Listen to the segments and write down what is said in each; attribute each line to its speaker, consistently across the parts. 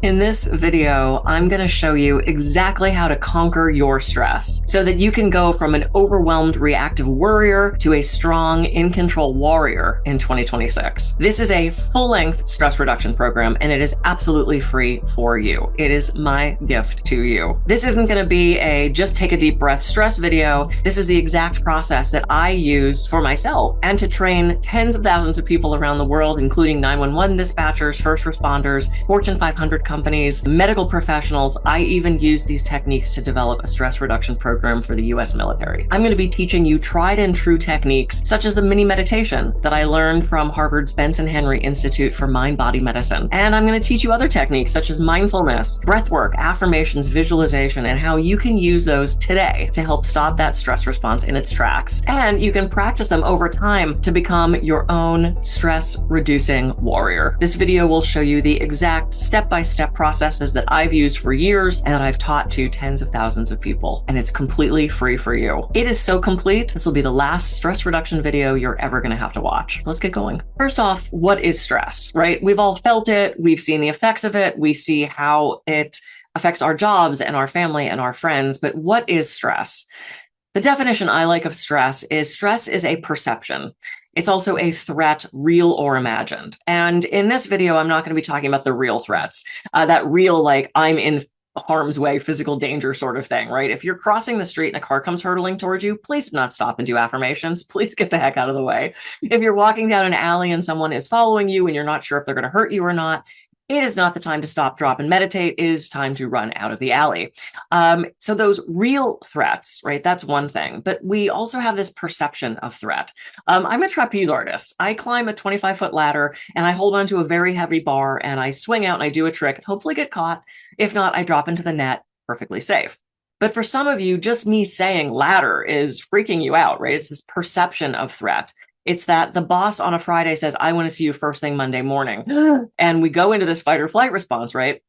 Speaker 1: In this video, I'm going to show you exactly how to conquer your stress so that you can go from an overwhelmed reactive worrier to a strong in-control warrior in 2026. This is a full-length stress reduction program, and it is absolutely free for you. It is my gift to you. This isn't going to be a just take a deep breath stress video. This is the exact process that I use for myself and to train tens of thousands of people around the world, including 911 dispatchers, first responders, Fortune 500 companies, medical professionals. I even use these techniques to develop a stress reduction program for the US military. I'm going to be teaching you tried and true techniques, such as the mini meditation that I learned from Harvard's Benson Henry Institute for Mind-Body Medicine. And I'm going to teach you other techniques such as mindfulness, breathwork, affirmations, visualization, and how you can use those today to help stop that stress response in its tracks. And you can practice them over time to become your own stress-reducing warrior. This video will show you the exact step-by-step processes that I've used for years and that I've taught to tens of thousands of people, and it's completely free for you. It is so complete. This will be the last stress reduction video you're ever going to have to watch. So let's get going. First off, what is stress, right? We've all felt it. We've seen the effects of it. We see how it affects our jobs and our family and our friends. But what is stress? The definition I like of stress is a perception. It's also a threat, real or imagined. And in this video, I'm not going to be talking about the real threats, that real, like I'm in harm's way, physical danger sort of thing, right? If you're crossing the street and a car comes hurtling towards you, please do not stop and do affirmations. Please get the heck out of the way. If you're walking down an alley and someone is following you and you're not sure if they're going to hurt you or not, it is not the time to stop, drop, and meditate. It is time to run out of the alley. So those real threats, right? That's one thing. But we also have this perception of threat. I'm a trapeze artist. I climb a 25-foot ladder and I hold onto a very heavy bar and I swing out and I do a trick and hopefully get caught. If not, I drop into the net, perfectly safe. But for some of you, just me saying ladder is freaking you out, right? It's this perception of threat. It's that the boss on a Friday says, I want to see you first thing Monday morning. And we go into this fight or flight response, right?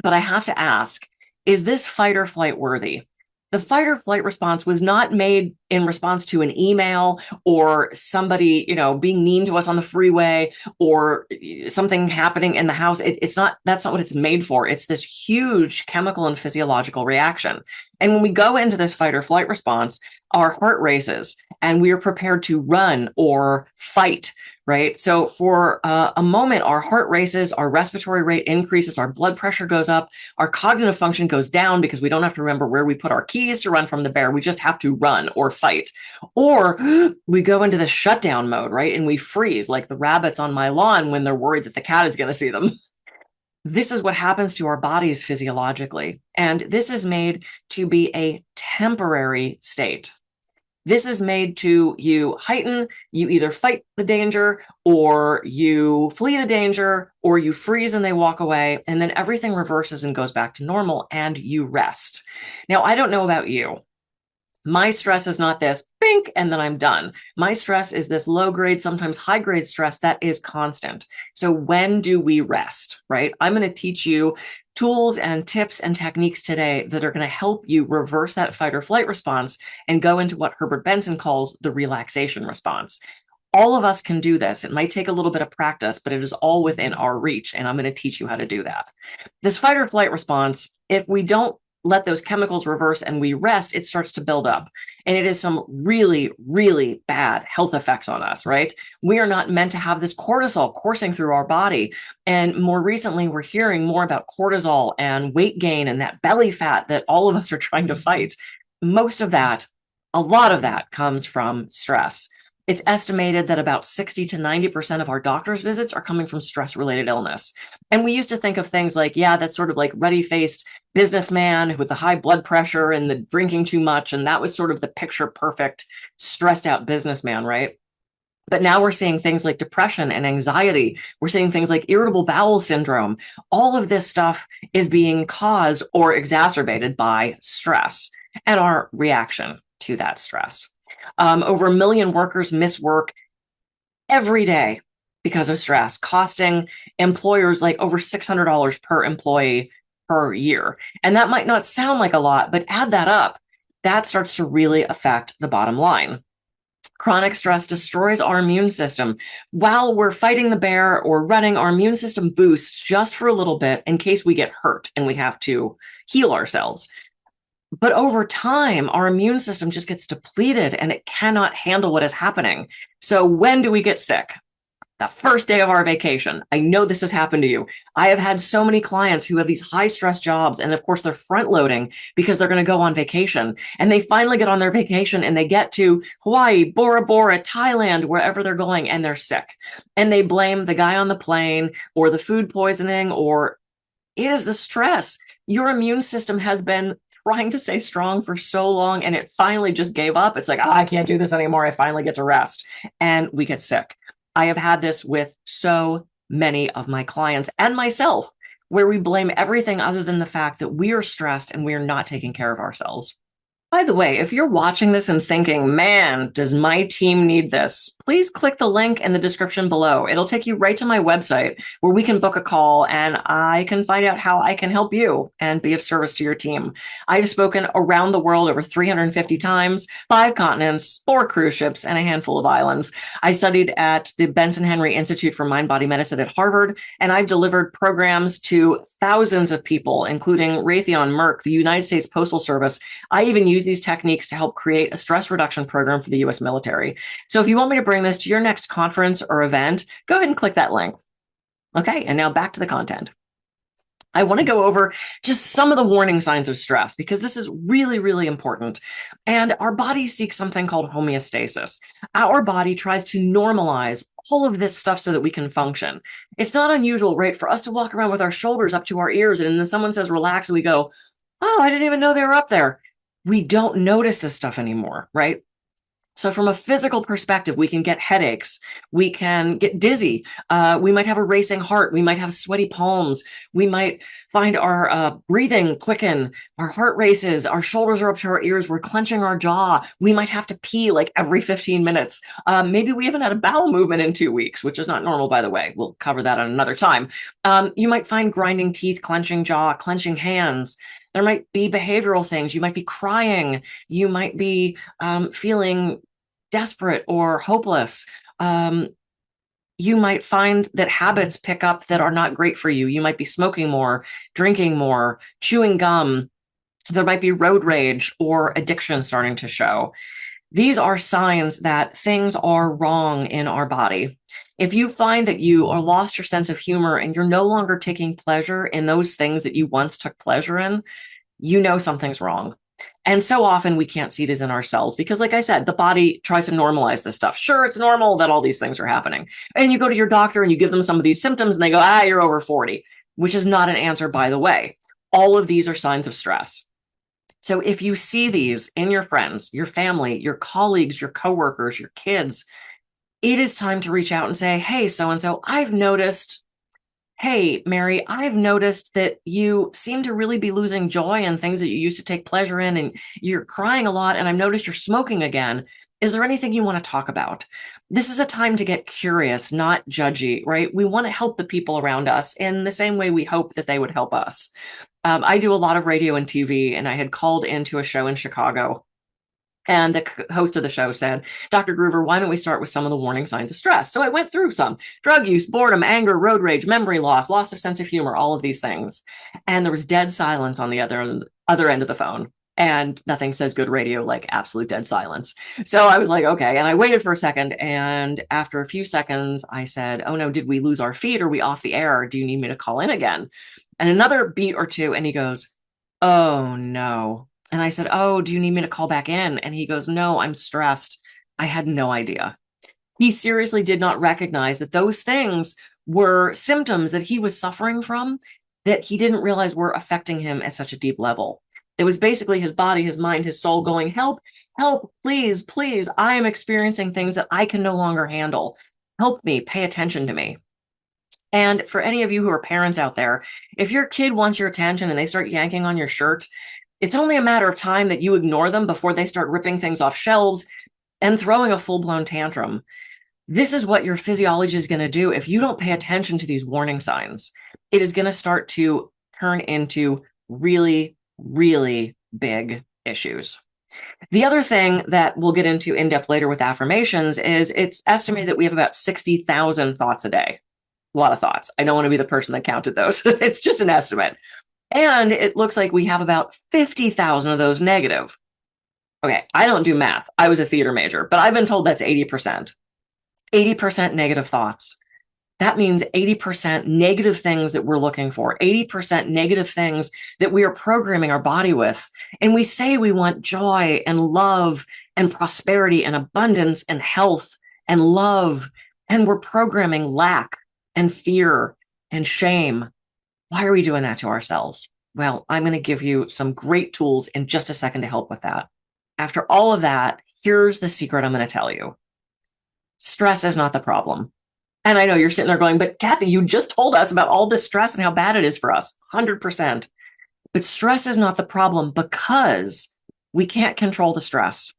Speaker 1: But I have to ask, is this fight or flight worthy? The fight or flight response was not made in response to an email or somebody, being mean to us on the freeway or something happening in the house. That's not what it's made for. It's this huge chemical and physiological reaction. And when we go into this fight or flight response, our heart races and we are prepared to run or fight, right? So for a moment, our heart races, our respiratory rate increases, our blood pressure goes up, our cognitive function goes down because we don't have to remember where we put our keys to run from the bear. We just have to run or fight. Or we go into the shutdown mode, right? And we freeze like the rabbits on my lawn when they're worried that the cat is going to see them. This is what happens to our bodies physiologically. And this is made to be a temporary state. This is made to you heighten, you either fight the danger or you flee the danger or you freeze and they walk away, and then everything reverses and goes back to normal and you rest. Now, I don't know about you. My stress is not this, bink, and then I'm done. My stress is this low grade, sometimes high grade stress that is constant. So when do we rest, right? I'm going to teach you tools and tips and techniques today that are going to help you reverse that fight or flight response and go into what Herbert Benson calls the relaxation response. All of us can do this. It might take a little bit of practice, but it is all within our reach, and I'm going to teach you how to do that. This fight or flight response, if we don't let those chemicals reverse and we rest, it starts to build up. And it is some really, really bad health effects on us, right? We are not meant to have this cortisol coursing through our body. And more recently, we're hearing more about cortisol and weight gain and that belly fat that all of us are trying to fight. Most of that, a lot of that comes from stress. It's estimated that about 60 to 90% of our doctor's visits are coming from stress-related illness. And we used to think of things like, yeah, that's sort of like ruddy-faced businessman with the high blood pressure and the drinking too much. And that was sort of the picture perfect, stressed out businessman, right? But now we're seeing things like depression and anxiety. We're seeing things like irritable bowel syndrome. All of this stuff is being caused or exacerbated by stress and our reaction to that stress. Over 1 million workers miss work every day because of stress, costing employers like over $600 per employee per year. And that might not sound like a lot, but add that up. That starts to really affect the bottom line. Chronic stress destroys our immune system. While we're fighting the bear or running, our immune system boosts just for a little bit in case we get hurt and we have to heal ourselves. But over time, our immune system just gets depleted and it cannot handle what is happening. So when do we get sick? The first day of our vacation. I know this has happened to you. I have had so many clients who have these high stress jobs. And of course, they're front loading because they're going to go on vacation. And they finally get on their vacation and they get to Hawaii, Bora Bora, Thailand, wherever they're going, and they're sick. And they blame the guy on the plane or the food poisoning, or it is the stress. Your immune system has been trying to stay strong for so long and it finally just gave up. It's like, I can't do this anymore. I finally get to rest. And we get sick. I have had this with so many of my clients and myself, where we blame everything other than the fact that we are stressed and we are not taking care of ourselves. By the way, if you're watching this and thinking, man, does my team need this? Please click the link in the description below. It'll take you right to my website where we can book a call and I can find out how I can help you and be of service to your team. I've spoken around the world over 350 times, 5 continents, 4 cruise ships, and a handful of islands. I studied at the Benson Henry Institute for Mind-Body Medicine at Harvard, and I've delivered programs to thousands of people, including Raytheon, Merck, the United States Postal Service. I even use these techniques to help create a stress reduction program for the US military. So if you want me to bring this to your next conference or event, go ahead and click that link. Okay, and now back to the content. I want to go over just some of the warning signs of stress because this is really, really important. And our body seeks something called homeostasis. Our body tries to normalize all of this stuff so that we can function. It's not unusual, right, for us to walk around with our shoulders up to our ears and then someone says relax and we go, oh, I didn't even know they were up there. We don't notice this stuff anymore, right? So from a physical perspective, we can get headaches. We can get dizzy. We might have a racing heart. We might have sweaty palms. We might find our breathing quicken. Our heart races. Our shoulders are up to our ears. We're clenching our jaw. We might have to pee like every 15 minutes. Maybe we haven't had a bowel movement in 2 weeks, which is not normal, by the way. We'll cover that on another time. You might find grinding teeth, clenching jaw, clenching hands. There might be behavioral things. You might be crying. You might be feeling desperate or hopeless. You might find that habits pick up that are not great for you. You might be smoking more, drinking more, chewing gum. There might be road rage or addiction starting to show. These are signs that things are wrong in our body. If you find that you are lost your sense of humor and you're no longer taking pleasure in those things that you once took pleasure in, you know something's wrong. And so often we can't see these in ourselves because, like I said, the body tries to normalize this stuff. Sure, it's normal that all these things are happening. And you go to your doctor and you give them some of these symptoms and they go, you're over 40, which is not an answer, by the way. All of these are signs of stress. So if you see these in your friends, your family, your colleagues, your coworkers, your kids, it is time to reach out and say, hey, so-and-so, hey, Mary, I've noticed that you seem to really be losing joy in things that you used to take pleasure in, and you're crying a lot, and I've noticed you're smoking again. Is there anything you want to talk about? This is a time to get curious, not judgy, right? We want to help the people around us in the same way we hope that they would help us. I do a lot of radio and TV, and I had called into a show in Chicago. And the host of the show said, Dr. Gruver, why don't we start with some of the warning signs of stress? So I went through some: drug use, boredom, anger, road rage, memory loss, loss of sense of humor, all of these things. And there was dead silence on the other end of the phone. And nothing says good radio like absolute dead silence. So I was like, okay. And I waited for a second. And after a few seconds, I said, oh no, did we lose our feed? Are we off the air? Do you need me to call in again? And another beat or two. And he goes, oh no. And I said, oh, do you need me to call back in? And he goes, no, I'm stressed. I had no idea. He seriously did not recognize that those things were symptoms that he was suffering from that he didn't realize were affecting him at such a deep level. It was basically his body, his mind, his soul going, help, help, please, please. I am experiencing things that I can no longer handle. Help me, pay attention to me. And for any of you who are parents out there, if your kid wants your attention and they start yanking on your shirt, it's only a matter of time that you ignore them before they start ripping things off shelves and throwing a full-blown tantrum. This is what your physiology is going to do if you don't pay attention to these warning signs. It is going to start to turn into really, really big issues. The other thing that we'll get into in depth later with affirmations is it's estimated that we have about 60,000 thoughts a day. A lot of thoughts. I don't want to be the person that counted those. It's just an estimate. And it looks like we have about 50,000 of those negative. Okay, I don't do math. I was a theater major, but I've been told that's 80%. 80% negative thoughts. That means 80% negative things that we're looking for, 80% negative things that we are programming our body with. And we say we want joy and love and prosperity and abundance and health and love. And we're programming lack and fear and shame. Why are we doing that to ourselves? Well, I'm going to give you some great tools in just a second to help with that. After all of that, here's the secret I'm going to tell you. Stress is not the problem. And I know you're sitting there going, but Kathy, you just told us about all this stress and how bad it is for us. 100%. But stress is not the problem because we can't control the stress.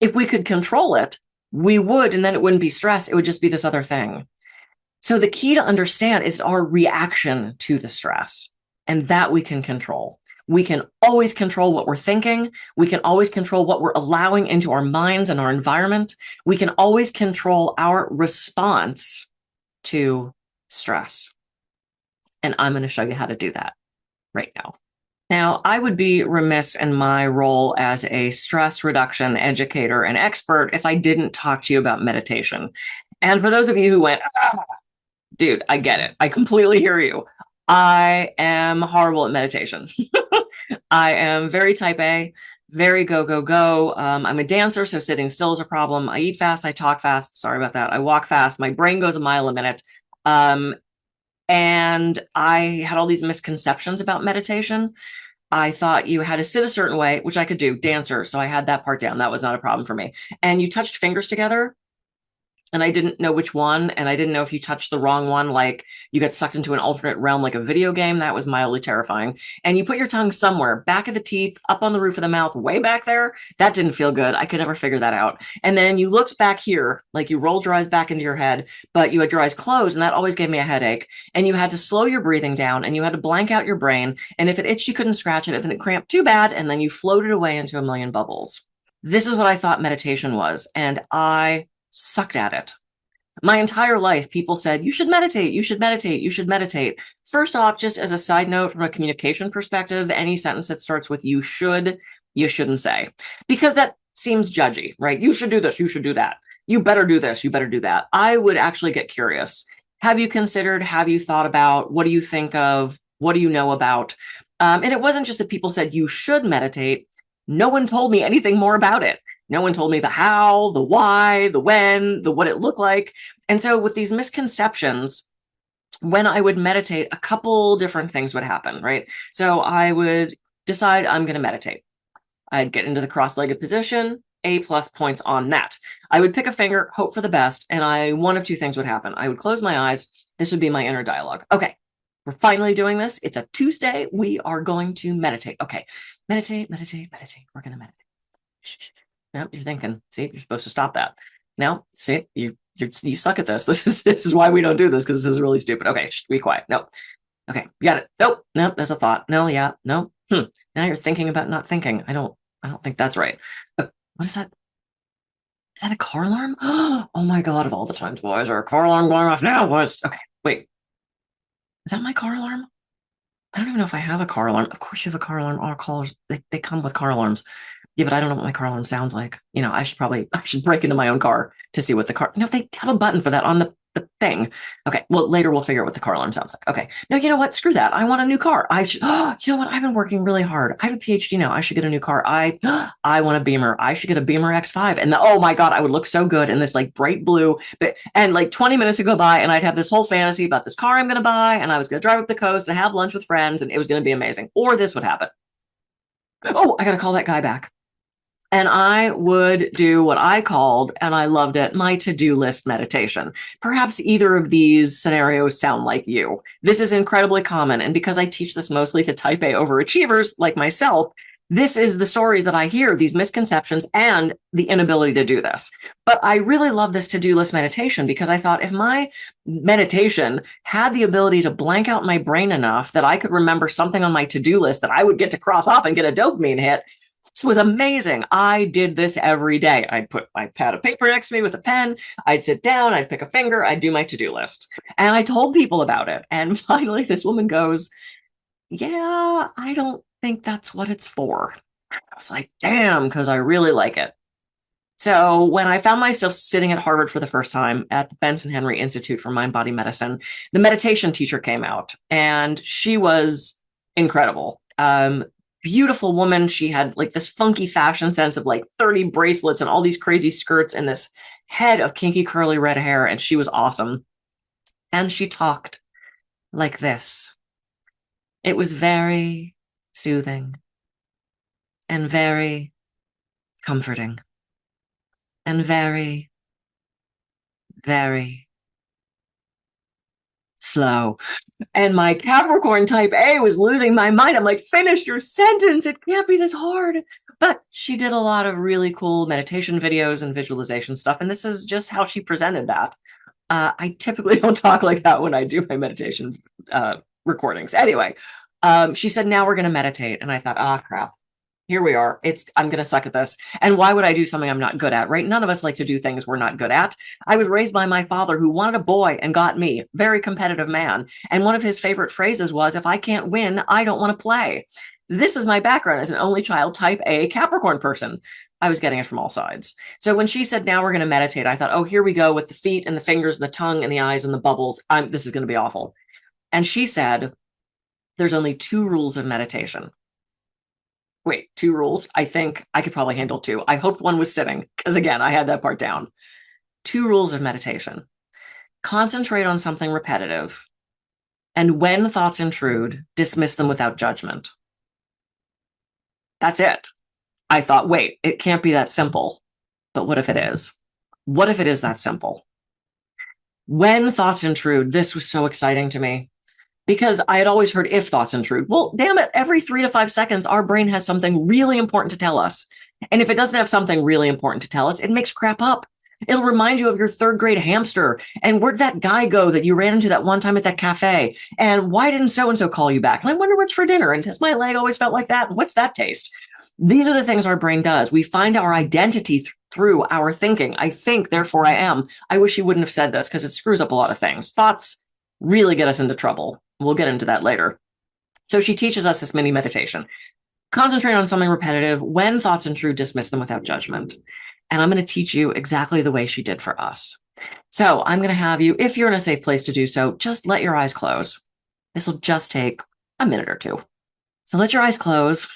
Speaker 1: If we could control it, we would, and then it wouldn't be stress. It would just be this other thing. So the key to understand is our reaction to the stress, and that we can control. We can always control what we're thinking. We can always control what we're allowing into our minds and our environment. We can always control our response to stress. And I'm going to show you how to do that right now. Now, I would be remiss in my role as a stress reduction educator and expert if I didn't talk to you about meditation. And for those of you who went, dude, I get it. I completely hear you. I am horrible at meditation. I am very type A, very go, go, go. I'm a dancer, so sitting still is a problem. I eat fast, I talk fast. Sorry about that. I walk fast. My brain goes a mile a minute. And I had all these misconceptions about meditation. I thought you had to sit a certain way, which I could do, dancer. So I had that part down. That was not a problem for me. And you touched fingers together. And I didn't know which one. And I didn't know if you touched the wrong one, like you got sucked into an alternate realm, like a video game. That was mildly terrifying. And you put your tongue somewhere, back of the teeth, up on the roof of the mouth, way back there. That didn't feel good. I could never figure that out. And then you looked back here, like you rolled your eyes back into your head, but you had your eyes closed. And that always gave me a headache. And you had to slow your breathing down and you had to blank out your brain. And if it itched, you couldn't scratch it. If it cramped, too bad. And then you floated away into a million bubbles. This is what I thought meditation was. And I sucked at it. My entire life, people said, you should meditate, you should meditate, you should meditate. First off, just as a side note, from a communication perspective, any sentence that starts with you shouldn't say, because that seems judgy, right? You should do this, you should do that. You better do this, you better do that. I would actually get curious. Have you considered, have you thought about, what do you think of, what do you know about? And it wasn't just that people said you should meditate. No one told me anything more about it. No one told me the how, the why, the when, the what it looked like. And so with these misconceptions, when I would meditate, a couple different things would happen, right? So I would decide I'm going to meditate. I'd get into the cross-legged position, A+ points on that. I would pick a finger, hope for the best, and one of two things would happen. I would close my eyes. This would be my inner dialogue. Okay, we're finally doing this. It's a Tuesday. We are going to meditate. Okay, meditate, meditate, meditate. We're going to meditate. Shh. Nope, you're thinking, see, you're supposed to stop that. No, see, you suck at this. This is why we don't do this, because this is really stupid. Okay, be quiet. No. Okay, you got it. Nope, that's a thought. No, yeah, no. Now you're thinking about not thinking. I don't think that's right. What is that? Is that a car alarm? Oh my God, of all the times, why is our car alarm going off now? Okay, wait. Is that my car alarm? I don't even know if I have a car alarm. Of course you have a car alarm. All cars, they come with car alarms. Yeah, but I don't know what my car alarm sounds like. I should break into my own car to see what the car, they have a button for that on the thing. Okay, well, later we'll figure out what the car alarm sounds like. Okay, no, you know what? Screw that. I want a new car. You know what? I've been working really hard. I have a PhD now. I should get a new car. I want a Beamer. I should get a Beamer X5. And oh my God, I would look so good in this like bright blue, and like 20 minutes would go by and I'd have this whole fantasy about this car I'm going to buy. And I was going to drive up the coast and have lunch with friends and it was going to be amazing. Or this would happen. Oh, I got to call that guy back. And I would do what I called, and I loved it, my to-do list meditation. Perhaps either of these scenarios sound like you. This is incredibly common. And because I teach this mostly to type A overachievers like myself, this is the stories that I hear, these misconceptions and the inability to do this. But I really love this to-do list meditation because I thought if my meditation had the ability to blank out my brain enough that I could remember something on my to-do list that I would get to cross off and get a dopamine hit, This was amazing. I did this every day. I'd put my pad of paper next to me with a pen. I'd sit down, I'd pick a finger, I'd do my to-do list. And I told people about it. And finally, this woman goes, yeah, I don't think that's what it's for. I was like, damn, because I really like it. So when I found myself sitting at Harvard for the first time at the Benson Henry Institute for Mind Body Medicine, the meditation teacher came out and she was incredible. Beautiful woman. She had like this funky fashion sense of like 30 bracelets and all these crazy skirts and this head of kinky curly red hair. And she was awesome. And she talked like this. It was very soothing and very comforting and very, very slow. And my Capricorn type A was losing my mind. I'm like, finish your sentence. It can't be this hard. But she did a lot of really cool meditation videos and visualization stuff. And this is just how she presented that. I typically don't talk like that when I do my meditation recordings. Anyway, she said, now we're going to meditate. And I thought, crap. Here we are. I'm going to suck at this. And why would I do something I'm not good at, right? None of us like to do things we're not good at. I was raised by my father who wanted a boy and got me. Very competitive man. And one of his favorite phrases was, if I can't win, I don't want to play. This is my background as an only child type A Capricorn person. I was getting it from all sides. So when she said, now we're going to meditate, I thought, oh, here we go with the feet and the fingers, and the tongue and the eyes and the bubbles. This is going to be awful. And she said, there's only 2 rules of meditation. Wait, 2 rules? I think I could probably handle 2. I hoped one was sitting, because again, I had that part down. 2 rules of meditation. Concentrate on something repetitive. And when thoughts intrude, dismiss them without judgment. That's it. I thought, wait, it can't be that simple. But what if it is? What if it is that simple? When thoughts intrude, this was so exciting to me. Because I had always heard if thoughts intrude. Well, damn it, every 3 to 5 seconds, our brain has something really important to tell us. And if it doesn't have something really important to tell us, it makes crap up. It'll remind you of your 3rd grade hamster. And where'd that guy go that you ran into that one time at that cafe? And why didn't so-and-so call you back? And I wonder what's for dinner. And has my leg always felt like that? What's that taste? These are the things our brain does. We find our identity through our thinking. I think, therefore I am. I wish you wouldn't have said this because it screws up a lot of things. Thoughts really get us into trouble. We'll get into that later. So she teaches us this mini meditation. Concentrate on something repetitive. When thoughts intrude, dismiss them without judgment. And I'm going to teach you exactly the way she did for us. So I'm going to have you, if you're in a safe place to do so, just let your eyes close. This will just take a minute or 2. So let your eyes close.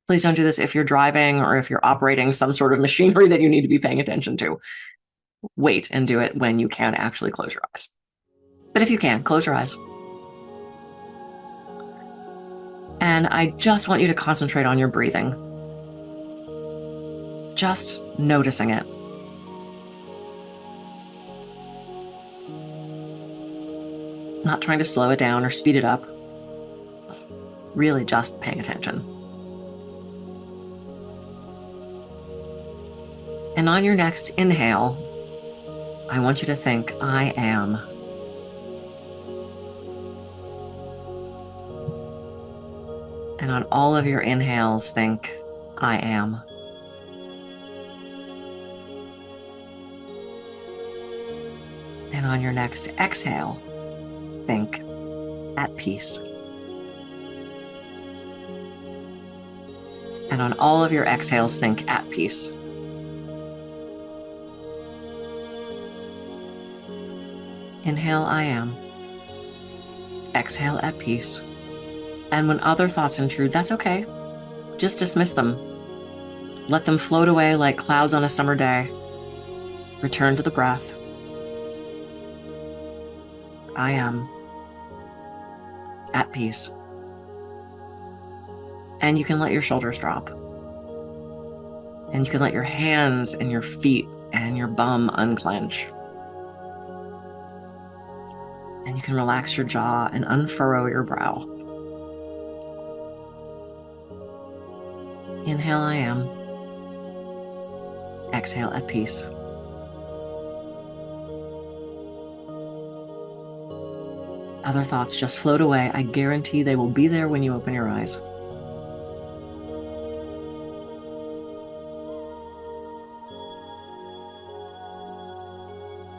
Speaker 1: Please don't do this if you're driving or if you're operating some sort of machinery that you need to be paying attention to. Wait and do it when you can actually close your eyes. But if you can, close your eyes. And I just want you to concentrate on your breathing. Just noticing it. Not trying to slow it down or speed it up. Really just paying attention. And on your next inhale, I want you to think, I am. And on all of your inhales, think, I am. And on your next exhale, think, at peace. And on all of your exhales, think, at peace. Inhale, I am. Exhale, at peace. And when other thoughts intrude, that's okay. Just dismiss them. Let them float away like clouds on a summer day. Return to the breath. I am at peace. And you can let your shoulders drop. And you can let your hands and your feet and your bum unclench. And you can relax your jaw and unfurrow your brow. Inhale, I am. Exhale, at peace. Other thoughts just float away. I guarantee they will be there when you open your eyes.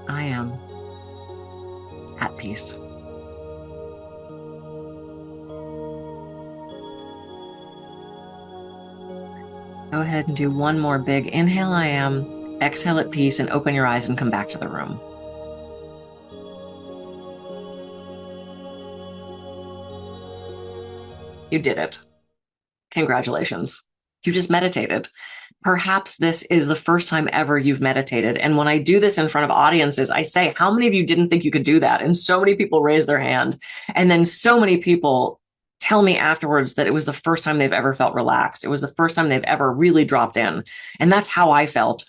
Speaker 1: I am at peace. Go ahead and do one more big inhale, I am, exhale at peace, and open your eyes and come back to the room. You did it. Congratulations. You just meditated. Perhaps this is the first time ever you've meditated. And when I do this in front of audiences, I say, how many of you didn't think you could do that? And so many people raise their hand. And then so many people tell me afterwards that it was the first time they've ever felt relaxed. It was the first time they've ever really dropped in. And that's how I felt.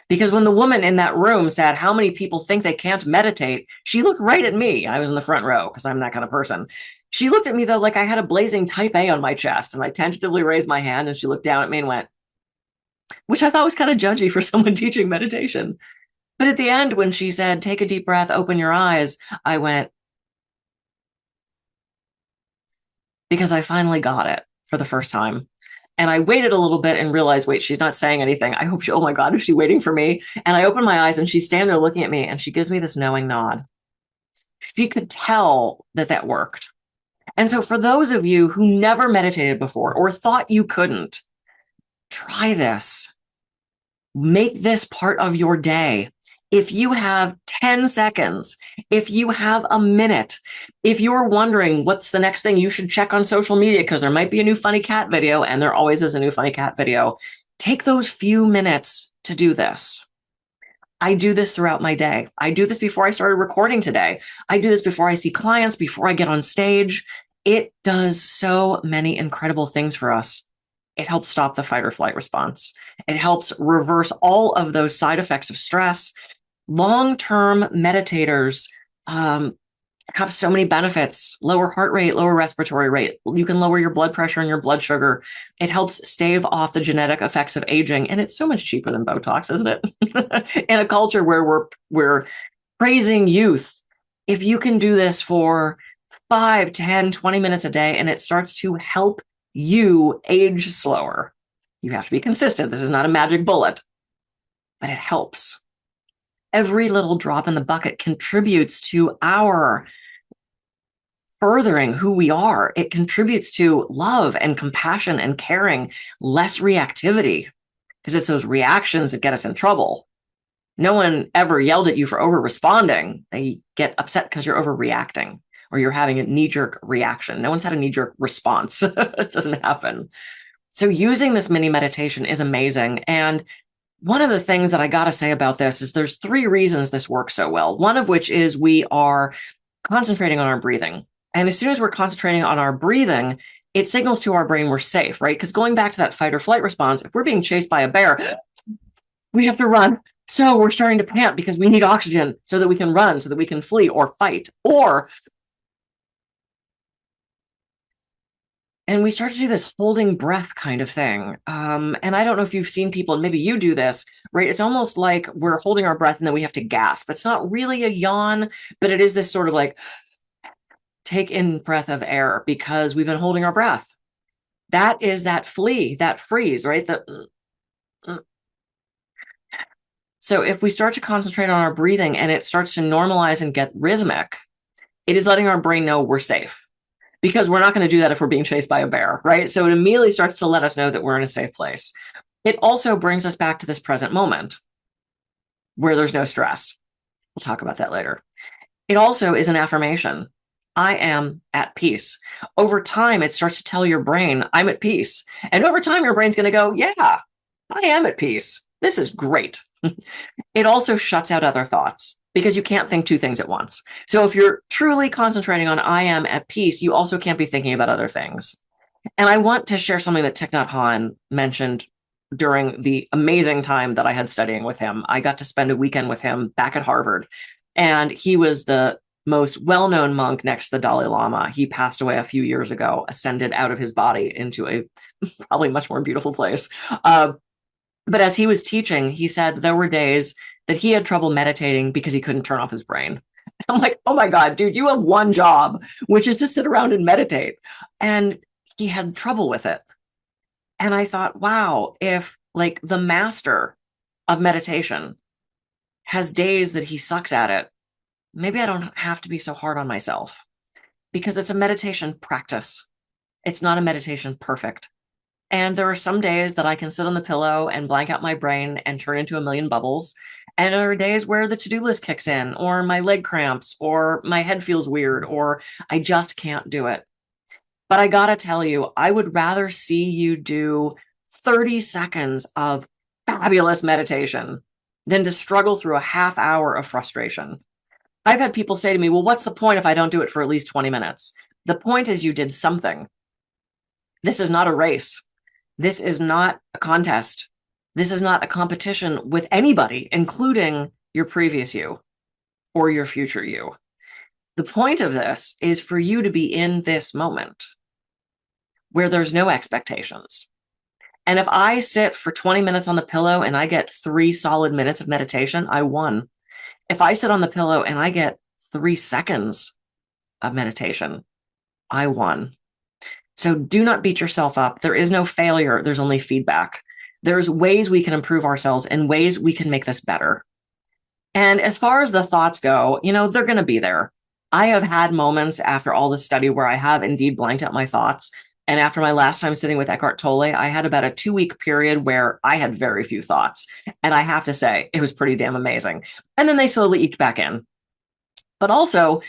Speaker 1: Because when the woman in that room said, how many people think they can't meditate? She looked right at me. I was in the front row because I'm that kind of person. She looked at me, though, like I had a blazing type A on my chest. And I tentatively raised my hand and she looked down at me and went, which I thought was kind of judgy for someone teaching meditation. But at the end, when she said, take a deep breath, open your eyes, I went, because I finally got it for the first time. And I waited a little bit and realized, wait, she's not saying anything. I hope she, oh my God, is she waiting for me? And I open my eyes and she's standing there looking at me and she gives me this knowing nod. She could tell that that worked. And so for those of you who never meditated before or thought you couldn't, try this. Make this part of your day. If you have 10 seconds, if you have a minute, if you're wondering what's the next thing you should check on social media, because there might be a new funny cat video, and there always is a new funny cat video, take those few minutes to do this. I do this throughout my day. I do this before I started recording today. I do this before I see clients, before I get on stage. It does so many incredible things for us. It helps stop the fight or flight response. It helps reverse all of those side effects of stress. Long-term meditators have so many benefits: lower heart rate, lower respiratory rate. You can lower your blood pressure and your blood sugar. It helps stave off the genetic effects of aging. And it's so much cheaper than Botox, isn't it? In a culture where we're praising youth, if you can do this for 5, 10, 20 minutes a day, and it starts to help you age slower. You have to be consistent. This is not a magic bullet, but it helps. Every little drop in the bucket contributes to our furthering who we are. It contributes to love and compassion and caring, less reactivity, because it's those reactions that get us in trouble. No one ever yelled at you for over-responding. They get upset because you're overreacting, or you're having a knee-jerk reaction. No one's had a knee-jerk response. It doesn't happen. So using this mini meditation is amazing. And one of the things that I got to say about this is there's 3 reasons this works so well. One of which is we are concentrating on our breathing. And as soon as we're concentrating on our breathing, it signals to our brain we're safe, right? Because going back to that fight or flight response, if we're being chased by a bear, we have to run. So we're starting to pant because we need oxygen so that we can run, so that we can flee or fight. And we start to do this holding breath kind of thing. And I don't know if you've seen people, and maybe you do this, right? It's almost like we're holding our breath and then we have to gasp. It's not really a yawn, but it is this sort of like take in breath of air because we've been holding our breath. That is that flee, that freeze, right? So if we start to concentrate on our breathing and it starts to normalize and get rhythmic, it is letting our brain know we're safe. Because we're not going to do that if we're being chased by a bear, right? So it immediately starts to let us know that we're in a safe place. It also brings us back to this present moment where there's no stress. We'll talk about that later. It also is an affirmation. I am at peace. Over time, it starts to tell your brain, I'm at peace. And over time, your brain's going to go, yeah, I am at peace. This is great. It also shuts out other thoughts, because you can't think 2 things at once. So if you're truly concentrating on I am at peace, you also can't be thinking about other things. And I want to share something that Thich Nhat Hanh mentioned during the amazing time that I had studying with him. I got to spend a weekend with him back at Harvard, and he was the most well-known monk next to the Dalai Lama. He passed away a few years ago, ascended out of his body into a probably much more beautiful place. But as he was teaching, he said there were days that he had trouble meditating because he couldn't turn off his brain. I'm like, oh my God, dude, you have one job, which is to sit around and meditate. And he had trouble with it. And I thought, wow, if like the master of meditation has days that he sucks at it, maybe I don't have to be so hard on myself because it's a meditation practice. It's not a meditation perfect. And there are some days that I can sit on the pillow and blank out my brain and turn into a million bubbles. And there are days where the to-do list kicks in, or my leg cramps, or my head feels weird, or I just can't do it. But I gotta tell you, I would rather see you do 30 seconds of fabulous meditation than to struggle through a half hour of frustration. I've had people say to me, well, what's the point if I don't do it for at least 20 minutes? The point is you did something. This is not a race. This is not a contest. This is not a competition with anybody, including your previous you or your future you. The point of this is for you to be in this moment where there's no expectations. And if I sit for 20 minutes on the pillow and I get 3 solid minutes of meditation, I won. If I sit on the pillow and I get 3 seconds of meditation, I won. So do not beat yourself up. There is no failure. There's only feedback. There's ways we can improve ourselves and ways we can make this better. And as far as the thoughts go, they're going to be there. I have had moments after all this study where I have indeed blanked out my thoughts. And after my last time sitting with Eckhart Tolle, I had about a 2-week period where I had very few thoughts. And I have to say, it was pretty damn amazing. And then they slowly eked back in. But also,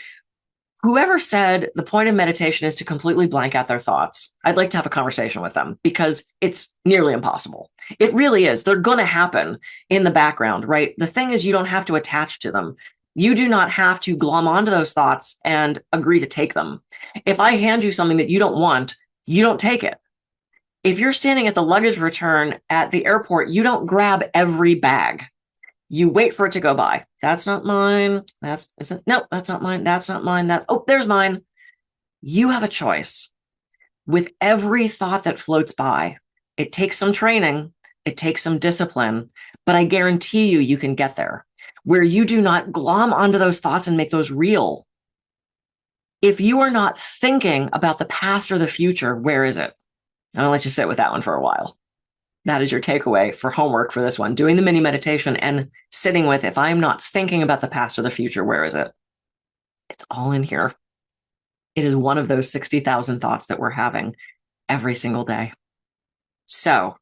Speaker 1: whoever said the point of meditation is to completely blank out their thoughts, I'd like to have a conversation with them because it's nearly impossible. It really is. They're going to happen in the background, right? The thing is, you don't have to attach to them. You do not have to glom onto those thoughts and agree to take them. If I hand you something that you don't want, you don't take it. If you're standing at the luggage return at the airport, you don't grab every bag. You wait for it to go by. That's not mine. No, that's not mine. That's not mine. There's mine. You have a choice. With every thought that floats by, it takes some training. It takes some discipline, but I guarantee you can get there where you do not glom onto those thoughts and make those real. If you are not thinking about the past or the future, where is it? I'll let you sit with that one for a while. That is your takeaway for homework for this one. Doing the mini meditation and sitting with, if I'm not thinking about the past or the future, where is it? It's all in here. It is one of those 60,000 thoughts that we're having every single day. So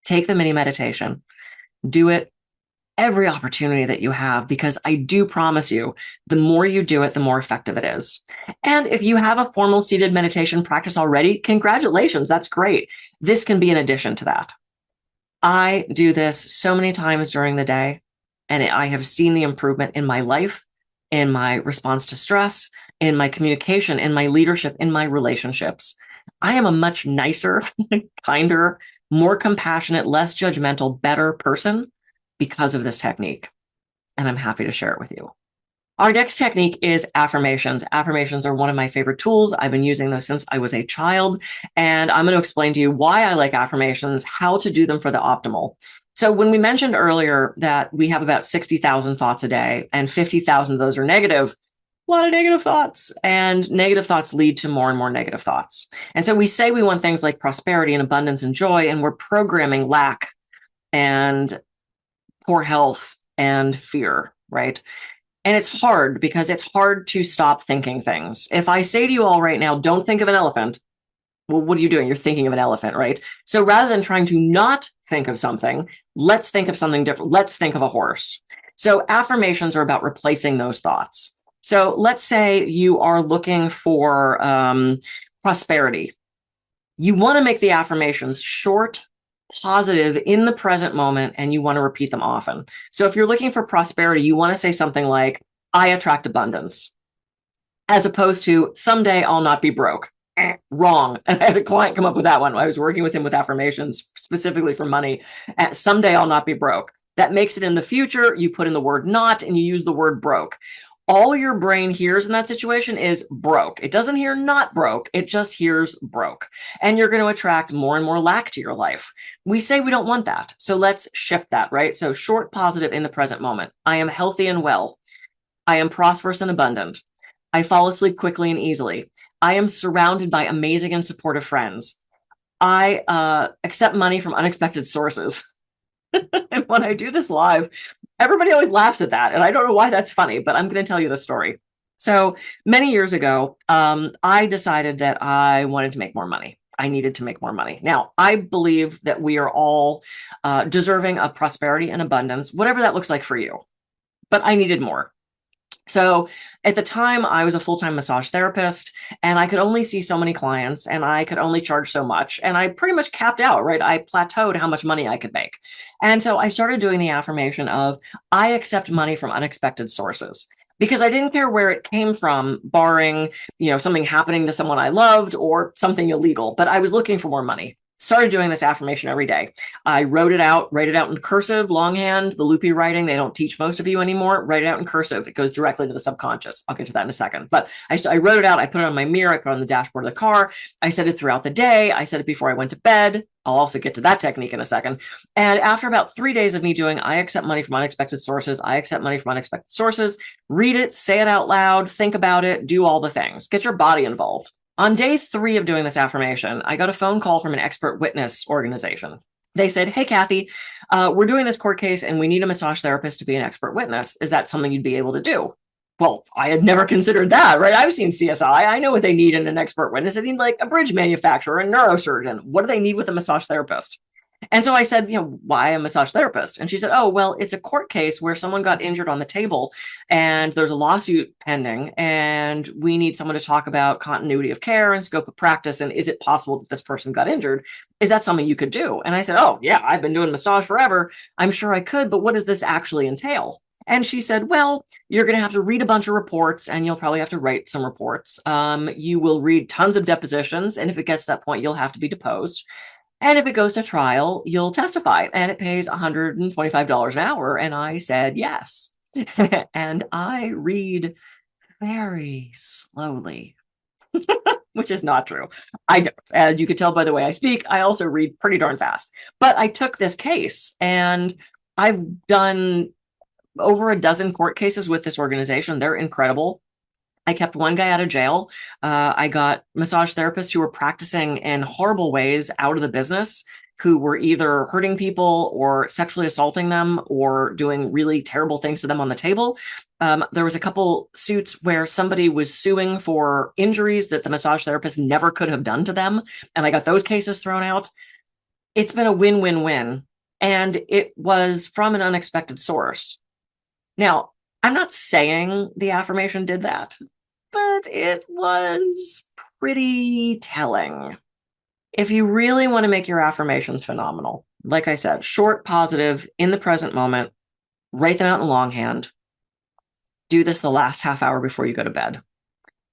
Speaker 1: take the mini meditation, do it every opportunity that you have, because I do promise you, the more you do it, the more effective it is. And if you have a formal seated meditation practice already, congratulations, that's great. This can be an addition to that. I do this so many times during the day, and I have seen the improvement in my life, in my response to stress, in my communication, in my leadership, in my relationships. I am a much nicer, kinder, more compassionate, less judgmental, better person because of this technique. And I'm happy to share it with you. Our next technique is affirmations. Affirmations are one of my favorite tools. I've been using those since I was a child. And I'm going to explain to you why I like affirmations, how to do them for the optimal. So when we mentioned earlier that we have about 60,000 thoughts a day and 50,000 of those are negative, a lot of negative thoughts, and negative thoughts lead to more and more negative thoughts. And so we say we want things like prosperity and abundance and joy, and we're programming lack and poor health and fear, right? And it's hard because it's hard to stop thinking things. If I say to you all right now, don't think of an elephant, well, what are you doing? You're thinking of an elephant, right? So rather than trying to not think of something, let's think of something different. Let's think of a horse. So affirmations are about replacing those thoughts. So let's say you are looking for prosperity. You want to make the affirmations short, positive in the present moment, and you want to repeat them often. So if you're looking for prosperity, you want to say something like, I attract abundance, as opposed to someday I'll not be broke. Wrong. And I had a client come up with that one. I was working with him with affirmations specifically for money. Someday I'll not be broke. That makes it in the future. You put in the word not and you use the word broke. All your brain hears in that situation is broke. It doesn't hear not broke. It just hears broke. And you're going to attract more and more lack to your life. We say we don't want that. So let's shift that, right? So short, positive in the present moment. I am healthy and well. I am prosperous and abundant. I fall asleep quickly and easily. I am surrounded by amazing and supportive friends. I accept money from unexpected sources. And when I do this live, Everybody always laughs at that. And I don't know why that's funny, but I'm going to tell you the story. So many years ago, I decided that I wanted to make more money. I needed to make more money. Now, I believe that we are all deserving of prosperity and abundance, whatever that looks like for you. But I needed more. So at the time, I was a full-time massage therapist, and I could only see so many clients, and I could only charge so much. And I pretty much capped out, right? I plateaued how much money I could make. And so I started doing the affirmation of, I accept money from unexpected sources. Because I didn't care where it came from, barring, something happening to someone I loved or something illegal, but I was looking for more money. Started doing this affirmation every day. I wrote it out in cursive, longhand, the Loopy writing. They don't teach most of you anymore. Write it out in cursive. It goes directly to the subconscious. I'll get to that in a second. But I wrote it out. I put it on my mirror. I put it on the dashboard of the car. I said it throughout the day. I said it before I went to bed. I'll also get to that technique in a second. And after about 3 days of me doing, I accept money from unexpected sources. I accept money from unexpected sources. Read it, say it out loud, think about it, do all the things. Get your body involved. On day 3 of doing this affirmation, I got a phone call from an expert witness organization. They said, hey, Kathy, we're doing this court case and we need a massage therapist to be an expert witness. Is that something you'd be able to do? Well, I had never considered that, right? I've seen CSI. I know what they need in an expert witness. They need like a bridge manufacturer, a neurosurgeon. What do they need with a massage therapist? And so I said, why a massage therapist? And she said, oh, well, it's a court case where someone got injured on the table and there's a lawsuit pending and we need someone to talk about continuity of care and scope of practice. And is it possible that this person got injured? Is that something you could do? And I said, oh, yeah, I've been doing massage forever. I'm sure I could, but what does this actually entail? And she said, well, you're going to have to read a bunch of reports and you'll probably have to write some reports. You will read tons of depositions. And if it gets to that point, you'll have to be deposed. And if it goes to trial, you'll testify, and it pays $125 an hour. And I said, yes. And I read very slowly, which is not true. I don't. As you could tell by the way I speak, I also read pretty darn fast. But I took this case and I've done over a dozen court cases with this organization. They're incredible. I kept one guy out of jail. I got massage therapists who were practicing in horrible ways out of the business, who were either hurting people or sexually assaulting them or doing really terrible things to them on the table. There was a couple suits where somebody was suing for injuries that the massage therapist never could have done to them. And I got those cases thrown out. It's been a win-win-win. And it was from an unexpected source. Now, I'm not saying the affirmation did that, but it was pretty telling. If you really want to make your affirmations phenomenal, like I said, short, positive, in the present moment, write them out in longhand. Do this the last half hour before you go to bed.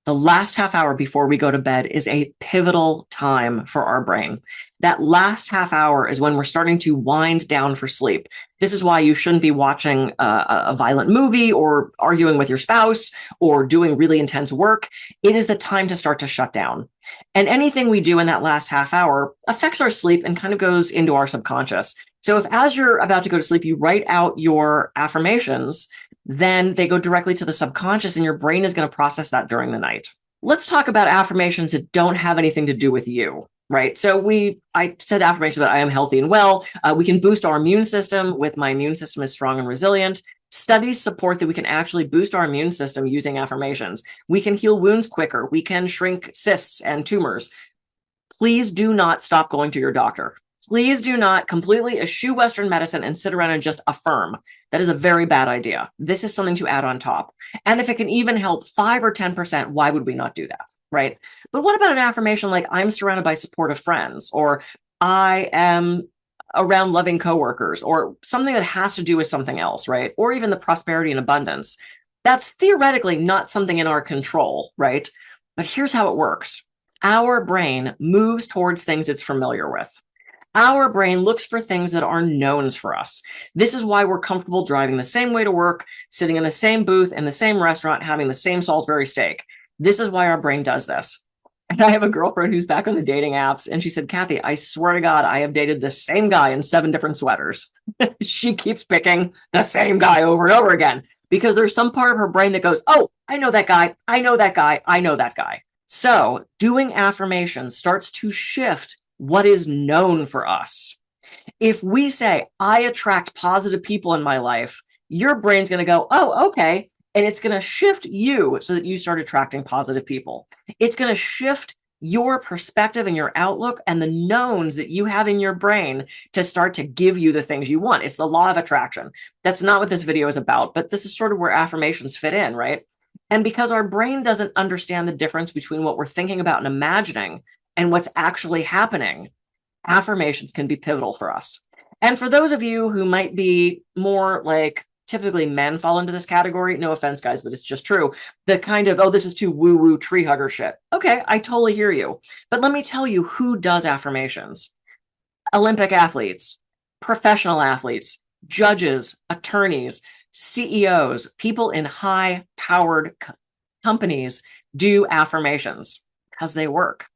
Speaker 1: The last half hour before we go to bed is a pivotal time for our brain. That last half hour is when we're starting to wind down for sleep. This is why you shouldn't be watching a violent movie or arguing with your spouse or doing really intense work. It is the time to start to shut down. And anything we do in that last half hour affects our sleep and kind of goes into our subconscious. So if as you're about to go to sleep, you write out your affirmations, then they go directly to the subconscious and your brain is going to process that during the night. Let's talk about affirmations that don't have anything to do with you, right? So I said affirmations that I am healthy and well. We can boost our immune system with my immune system is strong and resilient. Studies support that we can actually boost our immune system using affirmations. We can heal wounds quicker. We can shrink cysts and tumors. Please do not stop going to your doctor. Please do not completely eschew Western medicine and sit around and just affirm. That is a very bad idea. This is something to add on top. And if it can even help 5 or 10%, why would we not do that, right? But what about an affirmation like I'm surrounded by supportive friends, or I am around loving coworkers, or something that has to do with something else, right? Or even the prosperity and abundance. That's theoretically not something in our control, right? But here's how it works. Our brain moves towards things it's familiar with. Our brain looks for things that are knowns for us. This is why we're comfortable driving the same way to work, sitting in the same booth, in the same restaurant, having the same Salisbury steak. This is why our brain does this. And I have a girlfriend who's back on the dating apps, and she said, Kathy, I swear to God, I have dated the same guy in 7 different sweaters. She keeps picking the same guy over and over again because there's some part of her brain that goes, oh, I know that guy. I know that guy. I know that guy. So doing affirmations starts to shift what is known for us. If we say, I attract positive people in my life, your brain's going to go, oh, okay. And it's going to shift you so that you start attracting positive people. It's going to shift your perspective and your outlook and the knowns that you have in your brain to start to give you the things you want. It's the law of attraction. That's not what this video is about, but this is sort of where affirmations fit in, right? And because our brain doesn't understand the difference between what we're thinking about and imagining and what's actually happening, affirmations can be pivotal for us. And for those of you who might be more like, typically men fall into this category. No offense, guys, but it's just true. The kind of, oh, this is too woo-woo tree hugger shit. Okay, I totally hear you. But let me tell you who does affirmations. Olympic athletes, professional athletes, judges, attorneys, CEOs, people in high-powered companies do affirmations because they work.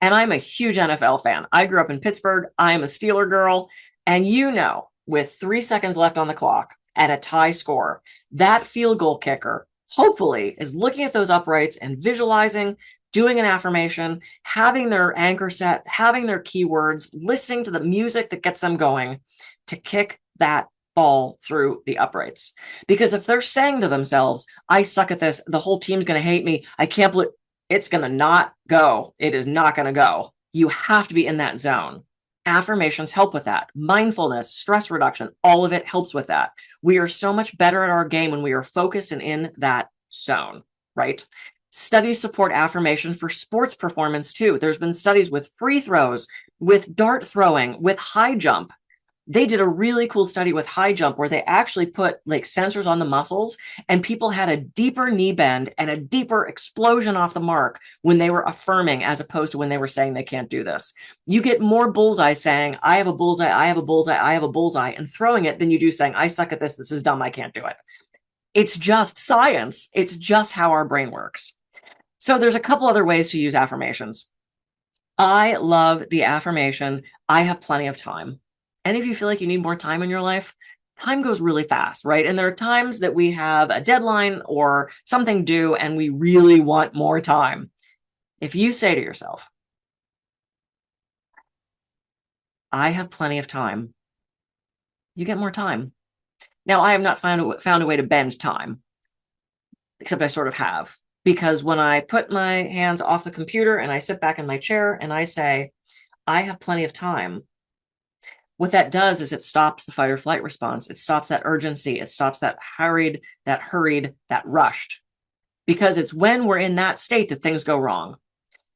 Speaker 1: And I'm a huge NFL fan. I grew up in Pittsburgh. I am a Steeler girl. And you know, with 3 seconds left on the clock, at a tie score, that field goal kicker hopefully is looking at those uprights and visualizing, doing an affirmation, having their anchor set, having their keywords, listening to the music that gets them going to kick that ball through the uprights. Because if they're saying to themselves, I suck at this, the whole team's going to hate me, I can't believe, it's going to not go. It is not going to go. You have to be in that zone. Affirmations help with that. Mindfulness, stress reduction, all of it helps with that. We are so much better at our game when we are focused and in that zone, right? Studies support affirmation for sports performance too. There's been studies with free throws, with dart throwing, with high jump. They did a really cool study with high jump where they actually put like sensors on the muscles and people had a deeper knee bend and a deeper explosion off the mark when they were affirming as opposed to when they were saying they can't do this. You get more bullseye saying, I have a bullseye, I have a bullseye, I have a bullseye, and throwing it than you do saying, I suck at this, this is dumb, I can't do it. It's just science. It's just how our brain works. So there's a couple other ways to use affirmations. I love the affirmation, I have plenty of time. Any of you feel like you need more time in your life? Time goes really fast, right? And there are times that we have a deadline or something due and we really want more time. If you say to yourself, I have plenty of time, you get more time. Now, I have not found a way to bend time, except I sort of have. Because when I put my hands off the computer and I sit back in my chair and I say, I have plenty of time, what that does is it stops the fight or flight response. It stops that urgency. It stops that hurried, that rushed. Because it's when we're in that state that things go wrong.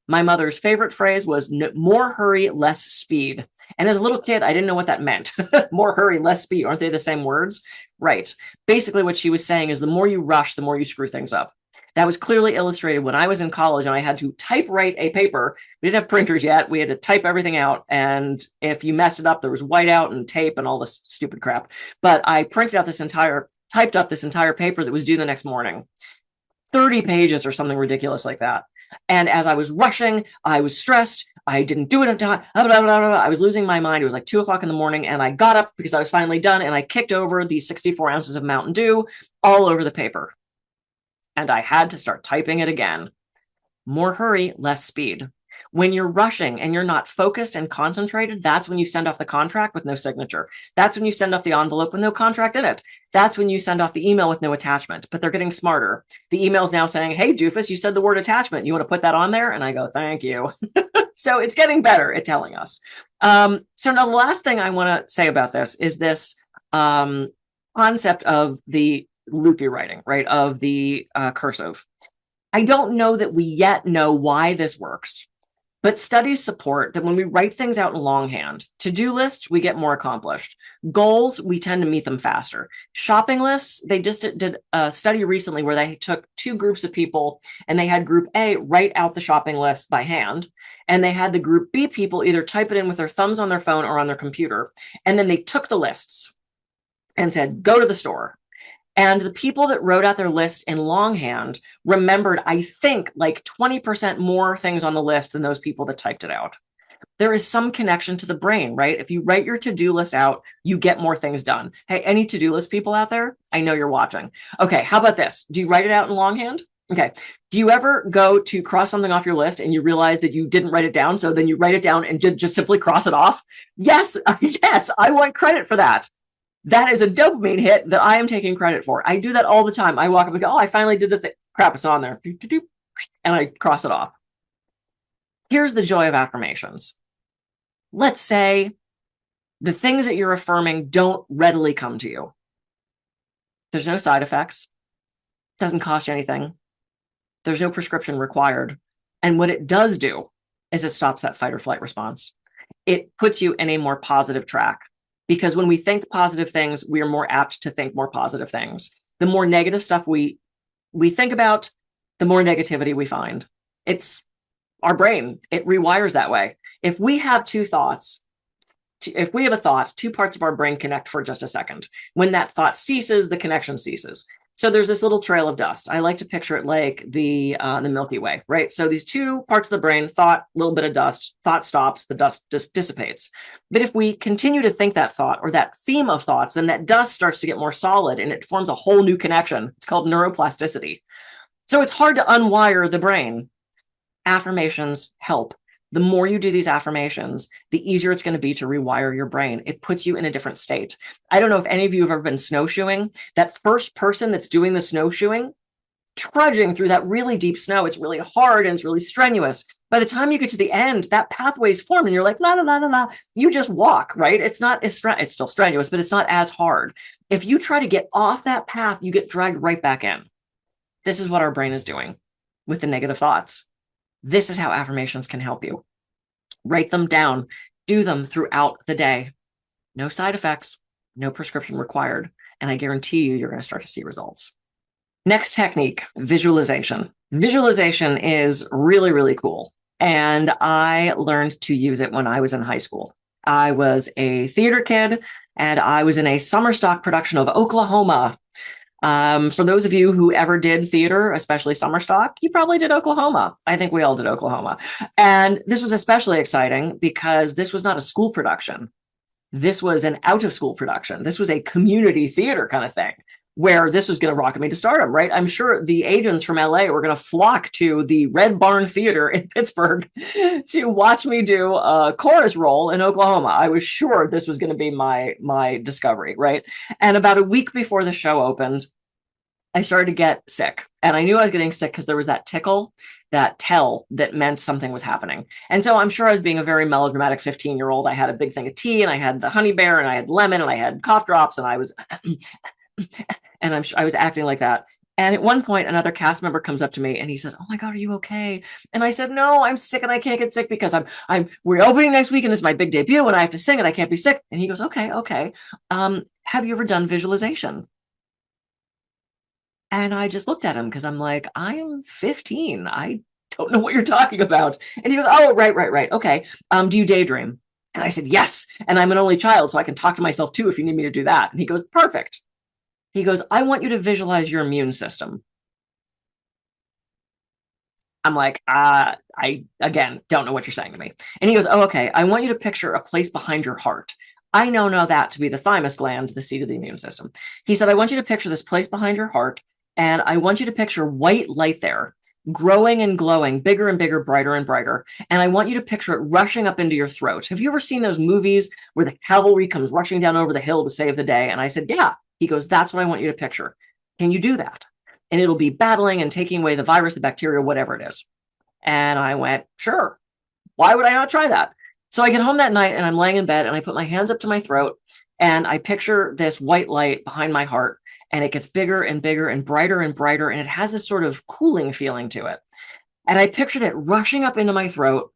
Speaker 1: My mother's favorite phrase was more hurry, less speed. And as a little kid, I didn't know what that meant. More hurry, less speed. Aren't they the same words? Right. Basically, what she was saying is the more you rush, the more you screw things up. That was clearly illustrated when I was in college and I had to typewrite a paper. We didn't have printers yet. We had to type everything out. And if you messed it up, there was whiteout and tape and all this stupid crap. But I typed up this entire paper that was due the next morning. 30 pages or something ridiculous like that. And as I was rushing, I was stressed. I didn't do it in time. I was losing my mind. It was like 2:00 in the morning. And I got up because I was finally done. And I kicked over the 64 ounces of Mountain Dew all over the paper. And I had to start typing it again. More hurry, less speed. When you're rushing and you're not focused and concentrated, that's when you send off the contract with no signature. That's when you send off the envelope with no contract in it. That's when you send off the email with no attachment. But they're getting smarter. The email's now saying, hey, doofus, you said the word attachment. You want to put that on there? And I go, thank you. So it's getting better at telling us. So now the last thing I want to say about this is this concept of the Loopy writing, right, of the cursive. I don't know that we yet know why this works, but studies support that when we write things out in longhand, to-do lists, we get more accomplished. Goals, we tend to meet them faster. Shopping lists, they just did a study recently where they took two groups of people and they had group A write out the shopping list by hand, and they had the group B people either type it in with their thumbs on their phone or on their computer, and then they took the lists and said, go to the store. And the people that wrote out their list in longhand remembered, I think, like 20% more things on the list than those people that typed it out. There is some connection to the brain, right? If you write your to-do list out, you get more things done. Hey, any to-do list people out there? I know you're watching. Okay, how about this? Do you write it out in longhand? Okay. Do you ever go to cross something off your list and you realize that you didn't write it down? So then you write it down and just simply cross it off? Yes, yes, I want credit for that. That is a dopamine hit that I am taking credit for. I do that all the time. I walk up and go, oh, I finally did the thing. Crap, it's on there. And I cross it off. Here's the joy of affirmations. Let's say the things that you're affirming don't readily come to you. There's no side effects. It doesn't cost you anything. There's no prescription required. And what it does do is it stops that fight or flight response. It puts you in a more positive track, because when we think positive things, we are more apt to think more positive things. The more negative stuff we think about, the more negativity we find. It's our brain. It rewires that way. If we have two thoughts, if we have a thought, two parts of our brain connect for just a second. When that thought ceases, the connection ceases. So there's this little trail of dust. I like to picture it like the Milky Way, right? So these two parts of the brain, thought, little bit of dust, thought stops, the dust just dissipates. But if we continue to think that thought or that theme of thoughts, then that dust starts to get more solid and it forms a whole new connection. It's called neuroplasticity. So it's hard to unwire the brain. Affirmations help. The more you do these affirmations, the easier it's going to be to rewire your brain. It puts you in a different state. I don't know if any of you have ever been snowshoeing. That first person that's doing the snowshoeing, trudging through that really deep snow, it's really hard and it's really strenuous. By the time you get to the end, that pathway's formed and you're like, la, la, la, la, la. You just walk, right? It's not as it's still strenuous, but it's not as hard. If you try to get off that path, you get dragged right back in. This is what our brain is doing with the negative thoughts. This is how affirmations can help you. Write them down. Do them throughout the day. No side effects, no prescription required. And I guarantee you're going to start to see results. Next technique, visualization. Visualization is really, really cool. And I learned to use it when I was in high school. I was a theater kid and I was in a summer stock production of Oklahoma. For those of you who ever did theater, especially summer stock, you probably did Oklahoma. I think we all did Oklahoma. And this was especially exciting because this was not a school production. This was an out of school production. This was a community theater kind of thing where this was going to rocket me to stardom, right? I'm sure the agents from LA were going to flock to the Red Barn Theater in Pittsburgh to watch me do a chorus role in Oklahoma. I was sure this was going to be my discovery, right? And about a week before the show opened, I started to get sick. And I knew I was getting sick because there was that tickle, that tell that meant something was happening. And so I'm sure I was being a very melodramatic 15-year-old. I had a big thing of tea and I had the honey bear and I had lemon and I had cough drops and I was, and I was acting like that. And at one point, another cast member comes up to me and he says, "Oh my God, are you okay?" And I said, "No, I'm sick and I can't get sick because we're opening next week and this is my big debut and I have to sing and I can't be sick." And he goes, okay. Have you ever done visualization? And I just looked at him because I'm like, I am 15. I don't know what you're talking about. And he goes, "Oh, right. Okay. Do you daydream?" And I said, "Yes. And I'm an only child, so I can talk to myself too if you need me to do that." And he goes, "Perfect." He goes, "I want you to visualize your immune system." I'm like, I, again, don't know what you're saying to me. And he goes, "Oh, okay. I want you to picture a place behind your heart. I know that to be the thymus gland, the seat of the immune system." He said, "I want you to picture this place behind your heart. And I want you to picture white light there, growing and glowing, bigger and bigger, brighter and brighter. And I want you to picture it rushing up into your throat. Have you ever seen those movies where the cavalry comes rushing down over the hill to save the day?" And I said, "Yeah." He goes, "That's what I want you to picture. Can you do that?" And it'll be battling and taking away the virus, the bacteria, whatever it is. And I went, "Sure. Why would I not try that?" So I get home that night and I'm laying in bed and I put my hands up to my throat and I picture this white light behind my heart. And it gets bigger and bigger and brighter, and it has this sort of cooling feeling to it. And I pictured it rushing up into my throat.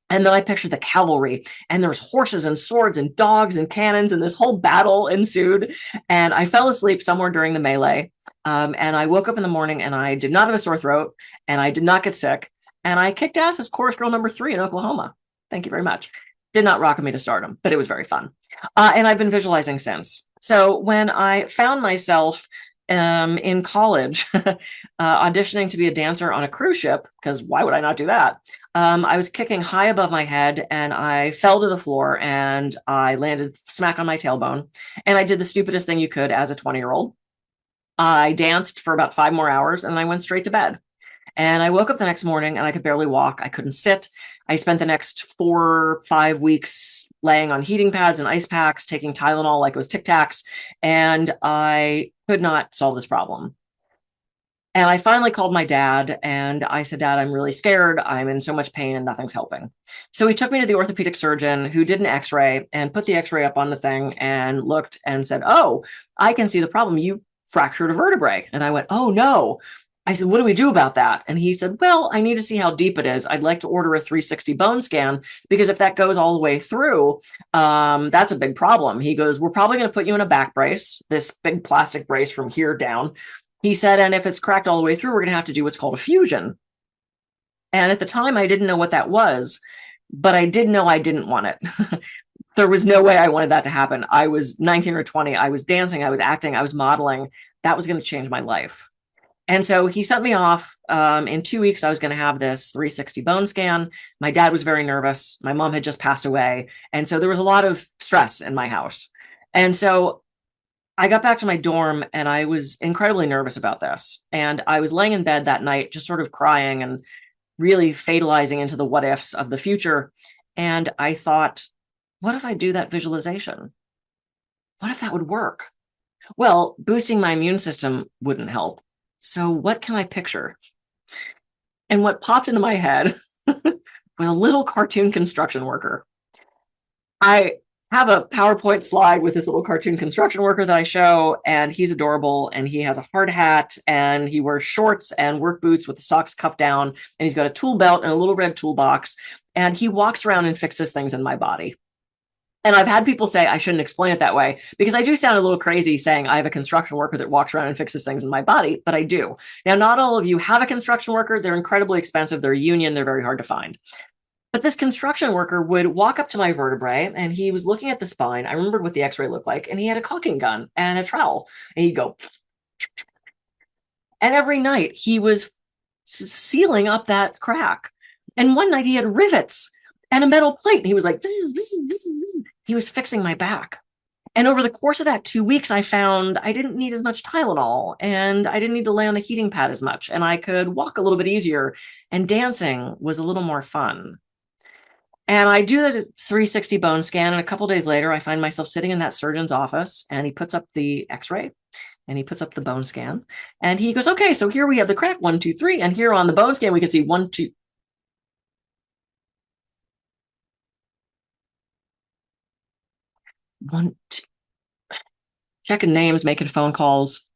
Speaker 1: And then I pictured the cavalry, and there was horses and swords and dogs and cannons, and this whole battle ensued. And I fell asleep somewhere during the melee. And I woke up in the morning and I did not have a sore throat and I did not get sick. And I kicked ass as chorus girl number 3 in Oklahoma. Thank you very much. Did not rocket me to stardom, but it was very fun. And I've been visualizing since. So when I found myself in college auditioning to be a dancer on a cruise ship, because why would I not do that? I was kicking high above my head and I fell to the floor and I landed smack on my tailbone. And I did the stupidest thing you could as a 20-year-old. I danced for about 5 more hours and then I went straight to bed. And I woke up the next morning and I could barely walk. I couldn't sit. I spent the next 4 or 5 weeks laying on heating pads and ice packs, taking Tylenol like it was Tic Tacs, and I could not solve this problem. And I finally called my dad and I said, Dad, I'm really scared. I'm in so much pain and nothing's helping. So he took me to the orthopedic surgeon who did an x-ray and put the x-ray up on the thing and looked and said, oh, I can see the problem. You fractured a vertebrae. And I went, oh no. I said, what do we do about that? And he said, well, I need to see how deep it is. I'd like to order a 360 bone scan because if that goes all the way through, that's a big problem. He goes, we're probably going to put you in a back brace, this big plastic brace from here down. He said, and if it's cracked all the way through, we're going to have to do what's called a fusion. And at the time, I didn't know what that was, but I did know I didn't want it. There was no way I wanted that to happen. I was 19 or 20. I was dancing, I was acting, I was modeling. That was going to change my life. And so he sent me off. In 2 weeks, I was going to have this 360 bone scan. My dad was very nervous. My mom had just passed away. And so there was a lot of stress in my house. And so I got back to my dorm and I was incredibly nervous about this. And I was laying in bed that night, just sort of crying and really fatalizing into the what ifs of the future. And I thought, what if I do that visualization? What if that would work? Well, boosting my immune system wouldn't help. So what can I picture? And what popped into my head was a little cartoon construction worker. I have a PowerPoint slide with this little cartoon construction worker that I show, and he's adorable, and he has a hard hat, and he wears shorts and work boots with the socks cuffed down, and he's got a tool belt and a little red toolbox, and he walks around and fixes things in my body. And I've had people say I shouldn't explain it that way because I do sound a little crazy saying I have a construction worker that walks around and fixes things in my body, but I do. Now, not all of you have a construction worker. They're incredibly expensive. They're a union. They're very hard to find. But this construction worker would walk up to my vertebrae and he was looking at the spine. I remembered what the x-ray looked like, and he had a caulking gun and a trowel, and he'd go. And every night he was sealing up that crack. And one night he had rivets and a metal plate. And he was like, bzz, bzz, bzz. He was fixing my back. And over the course of that 2 weeks, I found I didn't need as much Tylenol and I didn't need to lay on the heating pad as much. And I could walk a little bit easier and dancing was a little more fun. And I do the 360 bone scan. And a couple of days later, I find myself sitting in that surgeon's office and he puts up the x-ray and he puts up the bone scan and he goes, okay, so here we have the crack 1, 2, 3. And here on the bone scan, we can see 1, 2. One, two, checking names, making phone calls.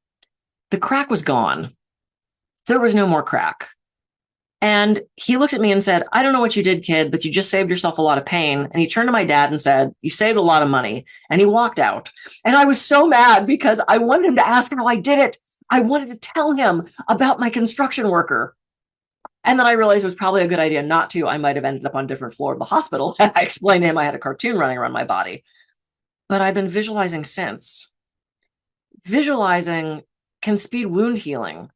Speaker 1: The crack was gone. There was no more crack. And he looked at me and said, I don't know what you did, kid, but you just saved yourself a lot of pain. And he turned to my dad and said, you saved a lot of money. And he walked out. And I was so mad because I wanted him to ask how I did it. I wanted to tell him about my construction worker. And then I realized it was probably a good idea not to. I might have ended up on a different floor of the hospital. I explained to him I had a cartoon running around my body. But I've been visualizing since. Visualizing can speed wound healing.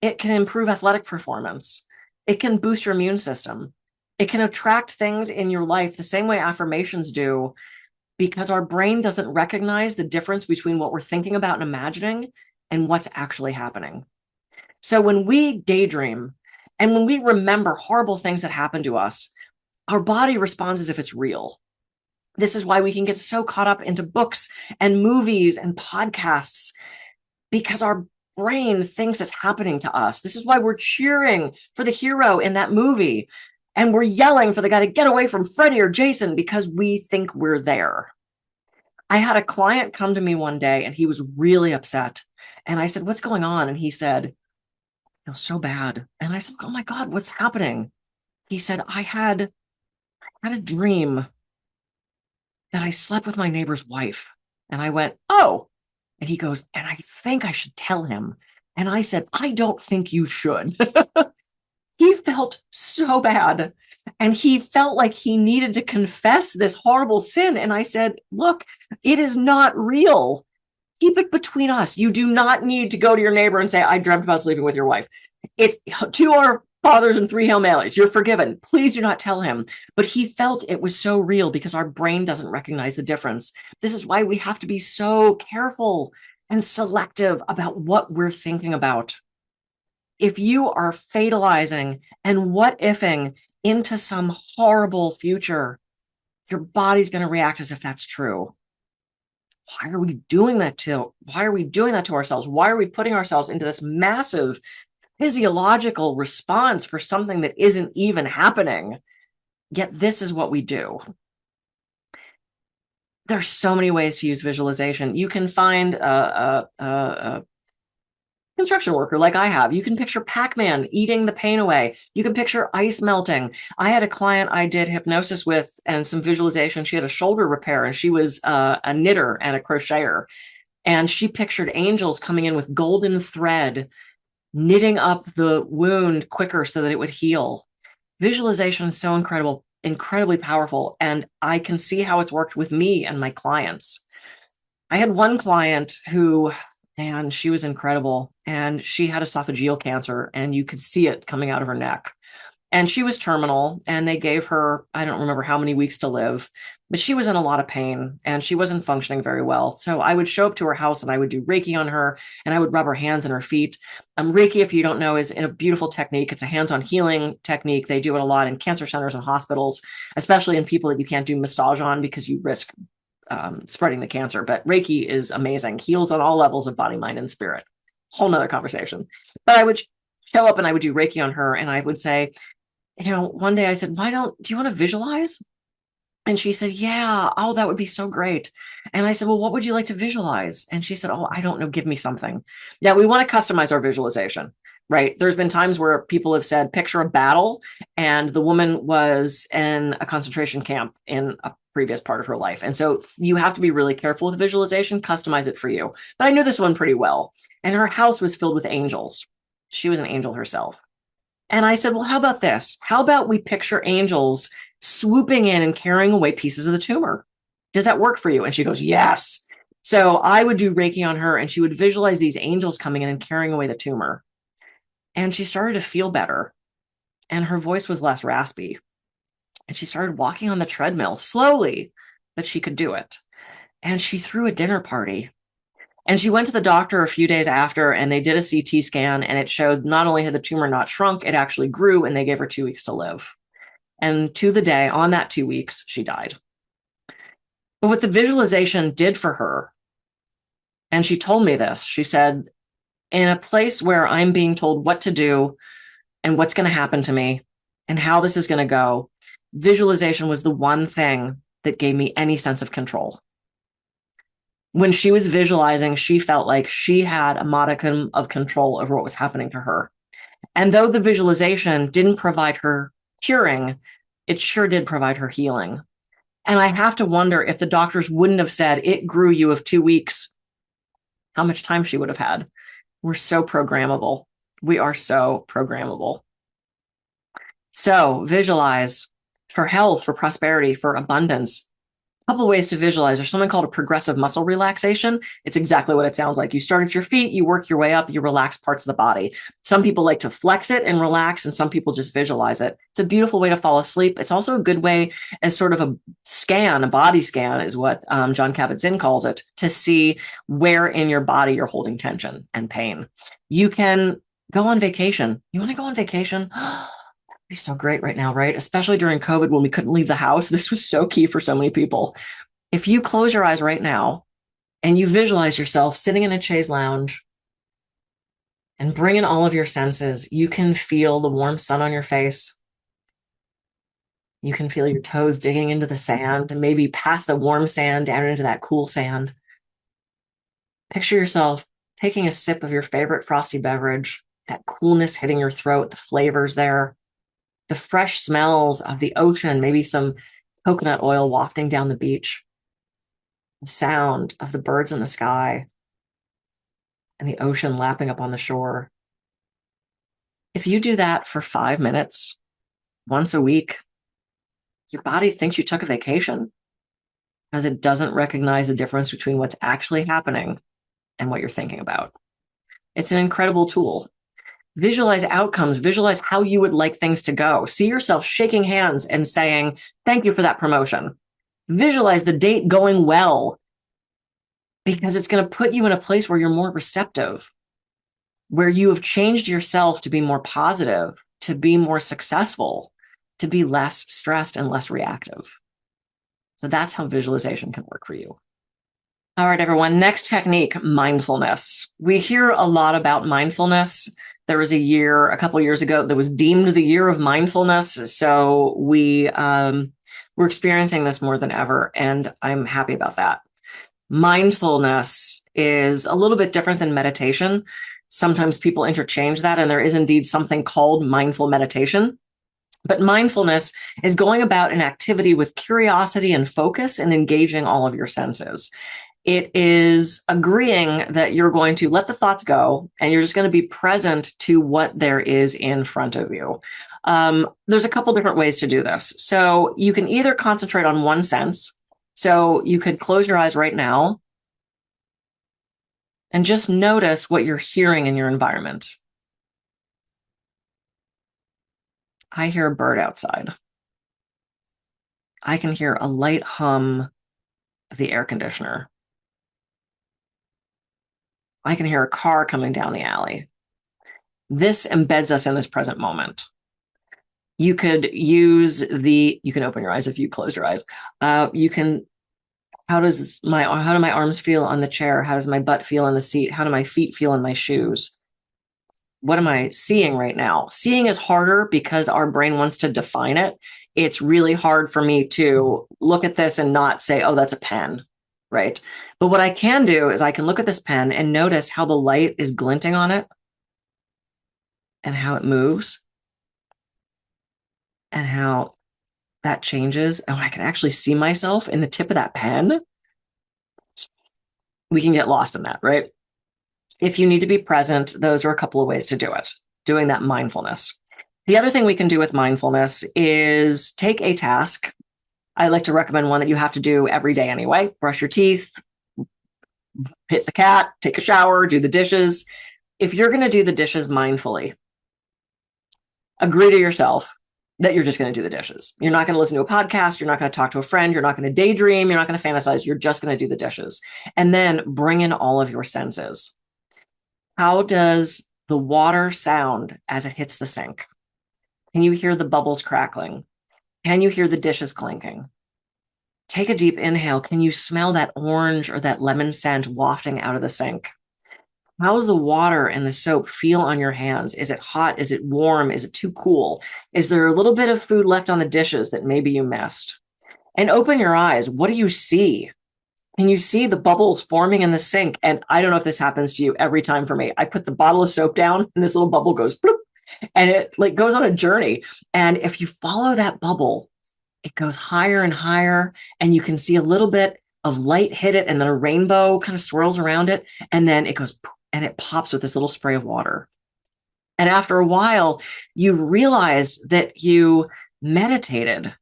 Speaker 1: It can improve athletic performance. It can boost your immune system. It can attract things in your life the same way affirmations do, because our brain doesn't recognize the difference between what we're thinking about and imagining and what's actually happening. So when we daydream and when we remember horrible things that happen to us, our body responds as if it's real. This is why we can get so caught up into books and movies and podcasts, because our brain thinks it's happening to us. This is why we're cheering for the hero in that movie. And we're yelling for the guy to get away from Freddy or Jason because we think we're there. I had a client come to me one day and he was really upset. And I said, what's going on? And he said, I feel so bad. And I said, oh my God, what's happening? He said, I had a dream that I slept with my neighbor's wife. And I went, oh. And he goes, and I think I should tell him. And I said, I don't think you should. He felt so bad. And he felt like he needed to confess this horrible sin. And I said, look, it is not real. Keep it between us. You do not need to go to your neighbor and say, I dreamt about sleeping with your wife. It's 2 Our Fathers and 3 Hail Marys. You're forgiven. Please do not tell him. But he felt it was so real because our brain doesn't recognize the difference. This is why we have to be so careful and selective about what we're thinking about. If you are fatalizing and what ifing into some horrible future, your body's going to react as if that's true. Why are we doing that to ourselves? Why are we putting ourselves into this massive physiological response for something that isn't even happening? Yet this is what we do. There's so many ways to use visualization. You can find a construction worker like I have. You can picture Pac-Man eating the pain away. You can picture ice melting. I had a client I did hypnosis with and some visualization. She had a shoulder repair and she was a knitter and a crocheter. And she pictured angels coming in with golden thread, knitting up the wound quicker so that it would heal. Visualization is so incredible, incredibly powerful. And I can see how it's worked with me and my clients. I had one client who, and she was incredible, and she had esophageal cancer, and you could see it coming out of her neck. And she was terminal, and they gave her, I don't remember how many weeks to live, but she was in a lot of pain and she wasn't functioning very well. So I would show up to her house and I would do Reiki on her and I would rub her hands and her feet. Reiki, if you don't know, is a beautiful technique. It's a hands-on healing technique. They do it a lot in cancer centers and hospitals, especially in people that you can't do massage on because you risk spreading the cancer. But Reiki is amazing, heals on all levels of body, mind, and spirit. Whole nother conversation. But I would show up and I would do Reiki on her and I would say, one day I said, do you want to visualize? And she said, yeah, oh, that would be so great. And I said, well, what would you like to visualize? And she said, oh, I don't know, give me something. Yeah, we want to customize our visualization, right? There's been times where people have said, picture a battle, and the woman was in a concentration camp in a previous part of her life. And so you have to be really careful with visualization, customize it for you. But I knew this one pretty well. And her house was filled with angels. She was an angel herself. And I said, well, how about this? How about we picture angels swooping in and carrying away pieces of the tumor? Does that work for you? And she goes, yes. So I would do Reiki on her and she would visualize these angels coming in and carrying away the tumor. And she started to feel better and her voice was less raspy. And she started walking on the treadmill slowly, but she could do it. And she threw a dinner party. And she went to the doctor a few days after and they did a CT scan and it showed not only had the tumor not shrunk, it actually grew and they gave her 2 weeks to live. And to the day, on that 2 weeks, she died. But what the visualization did for her, and she told me this, she said, in a place where I'm being told what to do and what's going to happen to me and how this is going to go, visualization was the one thing that gave me any sense of control. When she was visualizing, she felt like she had a modicum of control over what was happening to her. And though the visualization didn't provide her curing, it sure did provide her healing. And I have to wonder if the doctors wouldn't have said, it grew you of 2 weeks, how much time she would have had. We're so programmable. We are so programmable. So visualize for health, for prosperity, for abundance. A couple ways to visualize. There's something called a progressive muscle relaxation. It's exactly what it sounds like. You start at your feet, you work your way up, you relax parts of the body. Some people like to flex it and relax, and some people just visualize it. It's a beautiful way to fall asleep. It's also a good way as sort of a scan, a body scan is what Jon Kabat-Zinn calls it, to see where in your body you're holding tension and pain. You can go on vacation. You want to go on vacation? Be so great right now, right? Especially during COVID when we couldn't leave the house. This was so key for so many people. If you close your eyes right now and you visualize yourself sitting in a chaise lounge and bring in all of your senses, you can feel the warm sun on your face. You can feel your toes digging into the sand and maybe past the warm sand down into that cool sand. Picture yourself taking a sip of your favorite frosty beverage, that coolness hitting your throat, the flavors there. The fresh smells of the ocean, maybe some coconut oil wafting down the beach, the sound of the birds in the sky, and the ocean lapping up on the shore. If you do that for 5 minutes, once a week, your body thinks you took a vacation because it doesn't recognize the difference between what's actually happening and what you're thinking about. It's an incredible tool. Visualize outcomes, visualize how you would like things to go. See yourself shaking hands and saying, thank you for that promotion. Visualize the date going well because it's going to put you in a place where you're more receptive. where you have changed yourself to be more positive, to be more successful, to be less stressed and less reactive. So that's how visualization can work for you. All right, everyone. Next technique, mindfulness. We hear a lot about mindfulness. There was a couple of years ago, that was deemed the year of mindfulness. So we're experiencing this more than ever, and I'm happy about that. Mindfulness is a little bit different than meditation. Sometimes people interchange that, and there is indeed something called mindful meditation. But mindfulness is going about an activity with curiosity and focus and engaging all of your senses. It is agreeing that you're going to let the thoughts go and you're just going to be present to what there is in front of you. There's a couple different ways to do this. So you can either concentrate on one sense. So you could close your eyes right now and just notice what you're hearing in your environment. I hear a bird outside. I can hear a light hum of the air conditioner. I can hear a car coming down the alley. This embeds us in this present moment. You could you can open your eyes if you close your eyes. How do my arms feel on the chair? How does my butt feel on the seat? How do my feet feel in my shoes? What am I seeing right now? Seeing is harder because our brain wants to define it. It's really hard for me to look at this and not say, oh, that's a pen, right? But what I can do is I can look at this pen and notice how the light is glinting on it and how it moves and how that changes. Oh, I can actually see myself in the tip of that pen. We can get lost in that, right? If you need to be present, those are a couple of ways to do it, doing that mindfulness. The other thing we can do with mindfulness is take a task. I like to recommend one that you have to do every day anyway. Brush your teeth, hit the cat, take a shower, do the dishes. If you're going to do the dishes mindfully, agree to yourself that you're just going to do the dishes. You're not going to listen to a podcast. You're not going to talk to a friend. You're not going to daydream. You're not going to fantasize. You're just going to do the dishes. And then bring in all of your senses. How does the water sound as it hits the sink? Can you hear the bubbles crackling? Can you hear the dishes clinking? Take a deep inhale. Can you smell that orange or that lemon scent wafting out of the sink? How does the water and the soap feel on your hands? Is it hot? Is it warm? Is it too cool? Is there a little bit of food left on the dishes that maybe you missed? And open your eyes. What do you see? Can you see the bubbles forming in the sink? And I don't know if this happens to you every time for me. I put the bottle of soap down and this little bubble goes bloop, and it like goes on a journey. And if you follow that bubble, it goes higher and higher, and you can see a little bit of light hit it, and then a rainbow kind of swirls around it, and then it goes poof, and it pops with this little spray of water. And after a while, you've realized that you meditated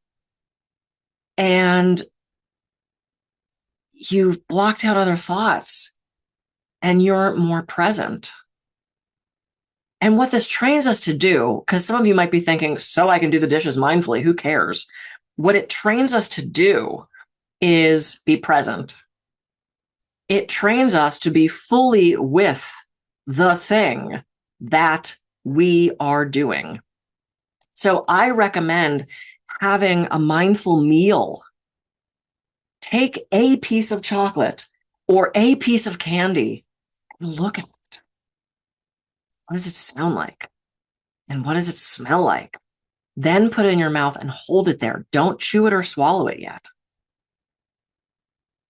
Speaker 1: and you've blocked out other thoughts and you're more present. And what this trains us to do, because some of you might be thinking, so I can do the dishes mindfully, who cares? What it trains us to do is be present. It trains us to be fully with the thing that we are doing. So I recommend having a mindful meal. Take a piece of chocolate or a piece of candy and look at it. What does it sound like? And what does it smell like? Then put it in your mouth and hold it there. Don't chew it or swallow it yet.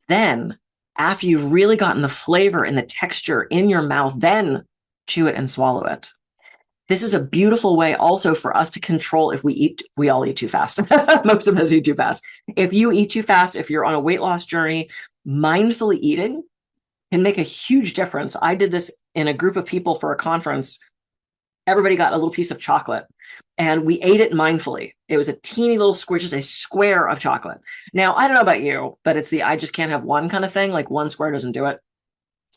Speaker 1: Then, after you've really gotten the flavor and the texture in your mouth, then chew it and swallow it. This is a beautiful way also for us to control if we all eat too fast. Most of us eat too fast. If you eat too fast, if you're on a weight loss journey, mindfully eating can make a huge difference. I did this in a group of people for a conference. Everybody got a little piece of chocolate and we ate it mindfully. It was a teeny little square, just a square of chocolate. Now, I don't know about you, but it's the I just can't have one kind of thing. Like one square doesn't do it.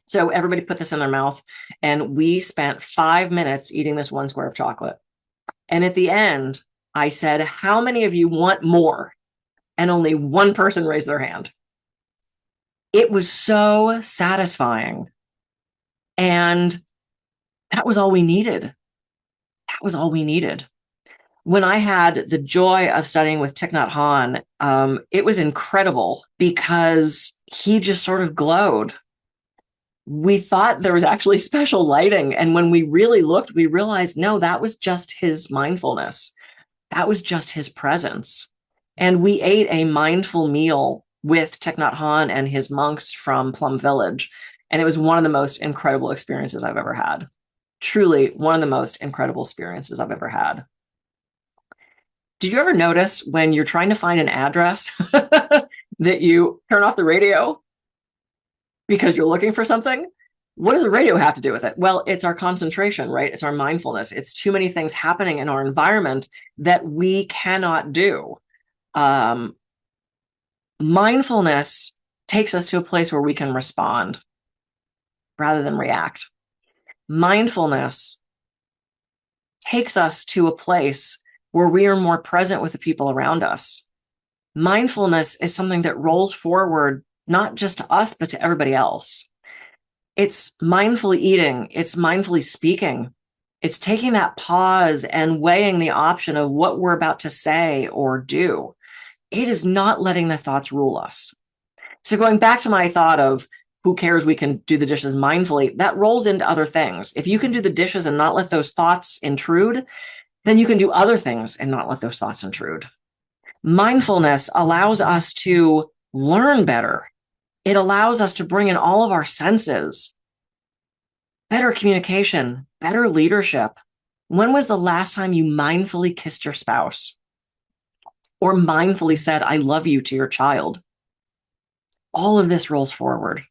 Speaker 1: So everybody put this in their mouth and we spent 5 minutes eating this one square of chocolate. And at the end, I said, how many of you want more? And only one person raised their hand. It was so satisfying. And That was all we needed. That was all we needed. When I had the joy of studying with Thich Nhat Hanh, it was incredible because he just sort of glowed. We thought there was actually special lighting. And when we really looked, we realized, no, that was just his mindfulness. That was just his presence. And we ate a mindful meal with Thich Nhat Hanh and his monks from Plum Village. And it was one of the most incredible experiences I've ever had. Truly one of the most incredible experiences I've ever had. Did you ever notice when you're trying to find an address that you turn off the radio because you're looking for something? What does the radio have to do with it? Well, it's our concentration, right? It's our mindfulness. It's too many things happening in our environment that we cannot do. Mindfulness takes us to a place where we can respond rather than react. Mindfulness takes us to a place where we are more present with the people around us. Mindfulness is something that rolls forward, not just to us, but to everybody else. It's mindfully eating. It's mindfully speaking. It's taking that pause and weighing the option of what we're about to say or do. It is not letting the thoughts rule us. So going back to my thought of who cares, we can do the dishes mindfully, that rolls into other things. If you can do the dishes and not let those thoughts intrude, then you can do other things and not let those thoughts intrude. Mindfulness allows us to learn better. It allows us to bring in all of our senses, better communication, better leadership. When was the last time you mindfully kissed your spouse or mindfully said, I love you to your child? All of this rolls forward.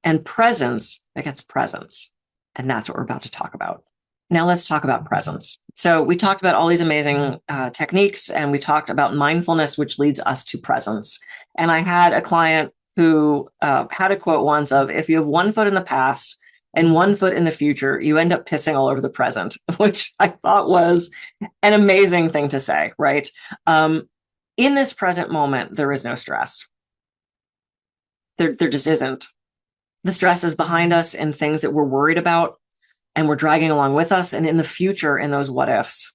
Speaker 1: And presence begets presence. And that's what we're about to talk about. Now let's talk about presence. So we talked about all these amazing techniques, and we talked about mindfulness, which leads us to presence. And I had a client who had a quote once of, if you have 1 foot in the past and 1 foot in the future, you end up pissing all over the present, which I thought was an amazing thing to say, right? In this present moment, there is no stress. There just isn't. The stress is behind us in things that we're worried about and we're dragging along with us. And in the future, in those what ifs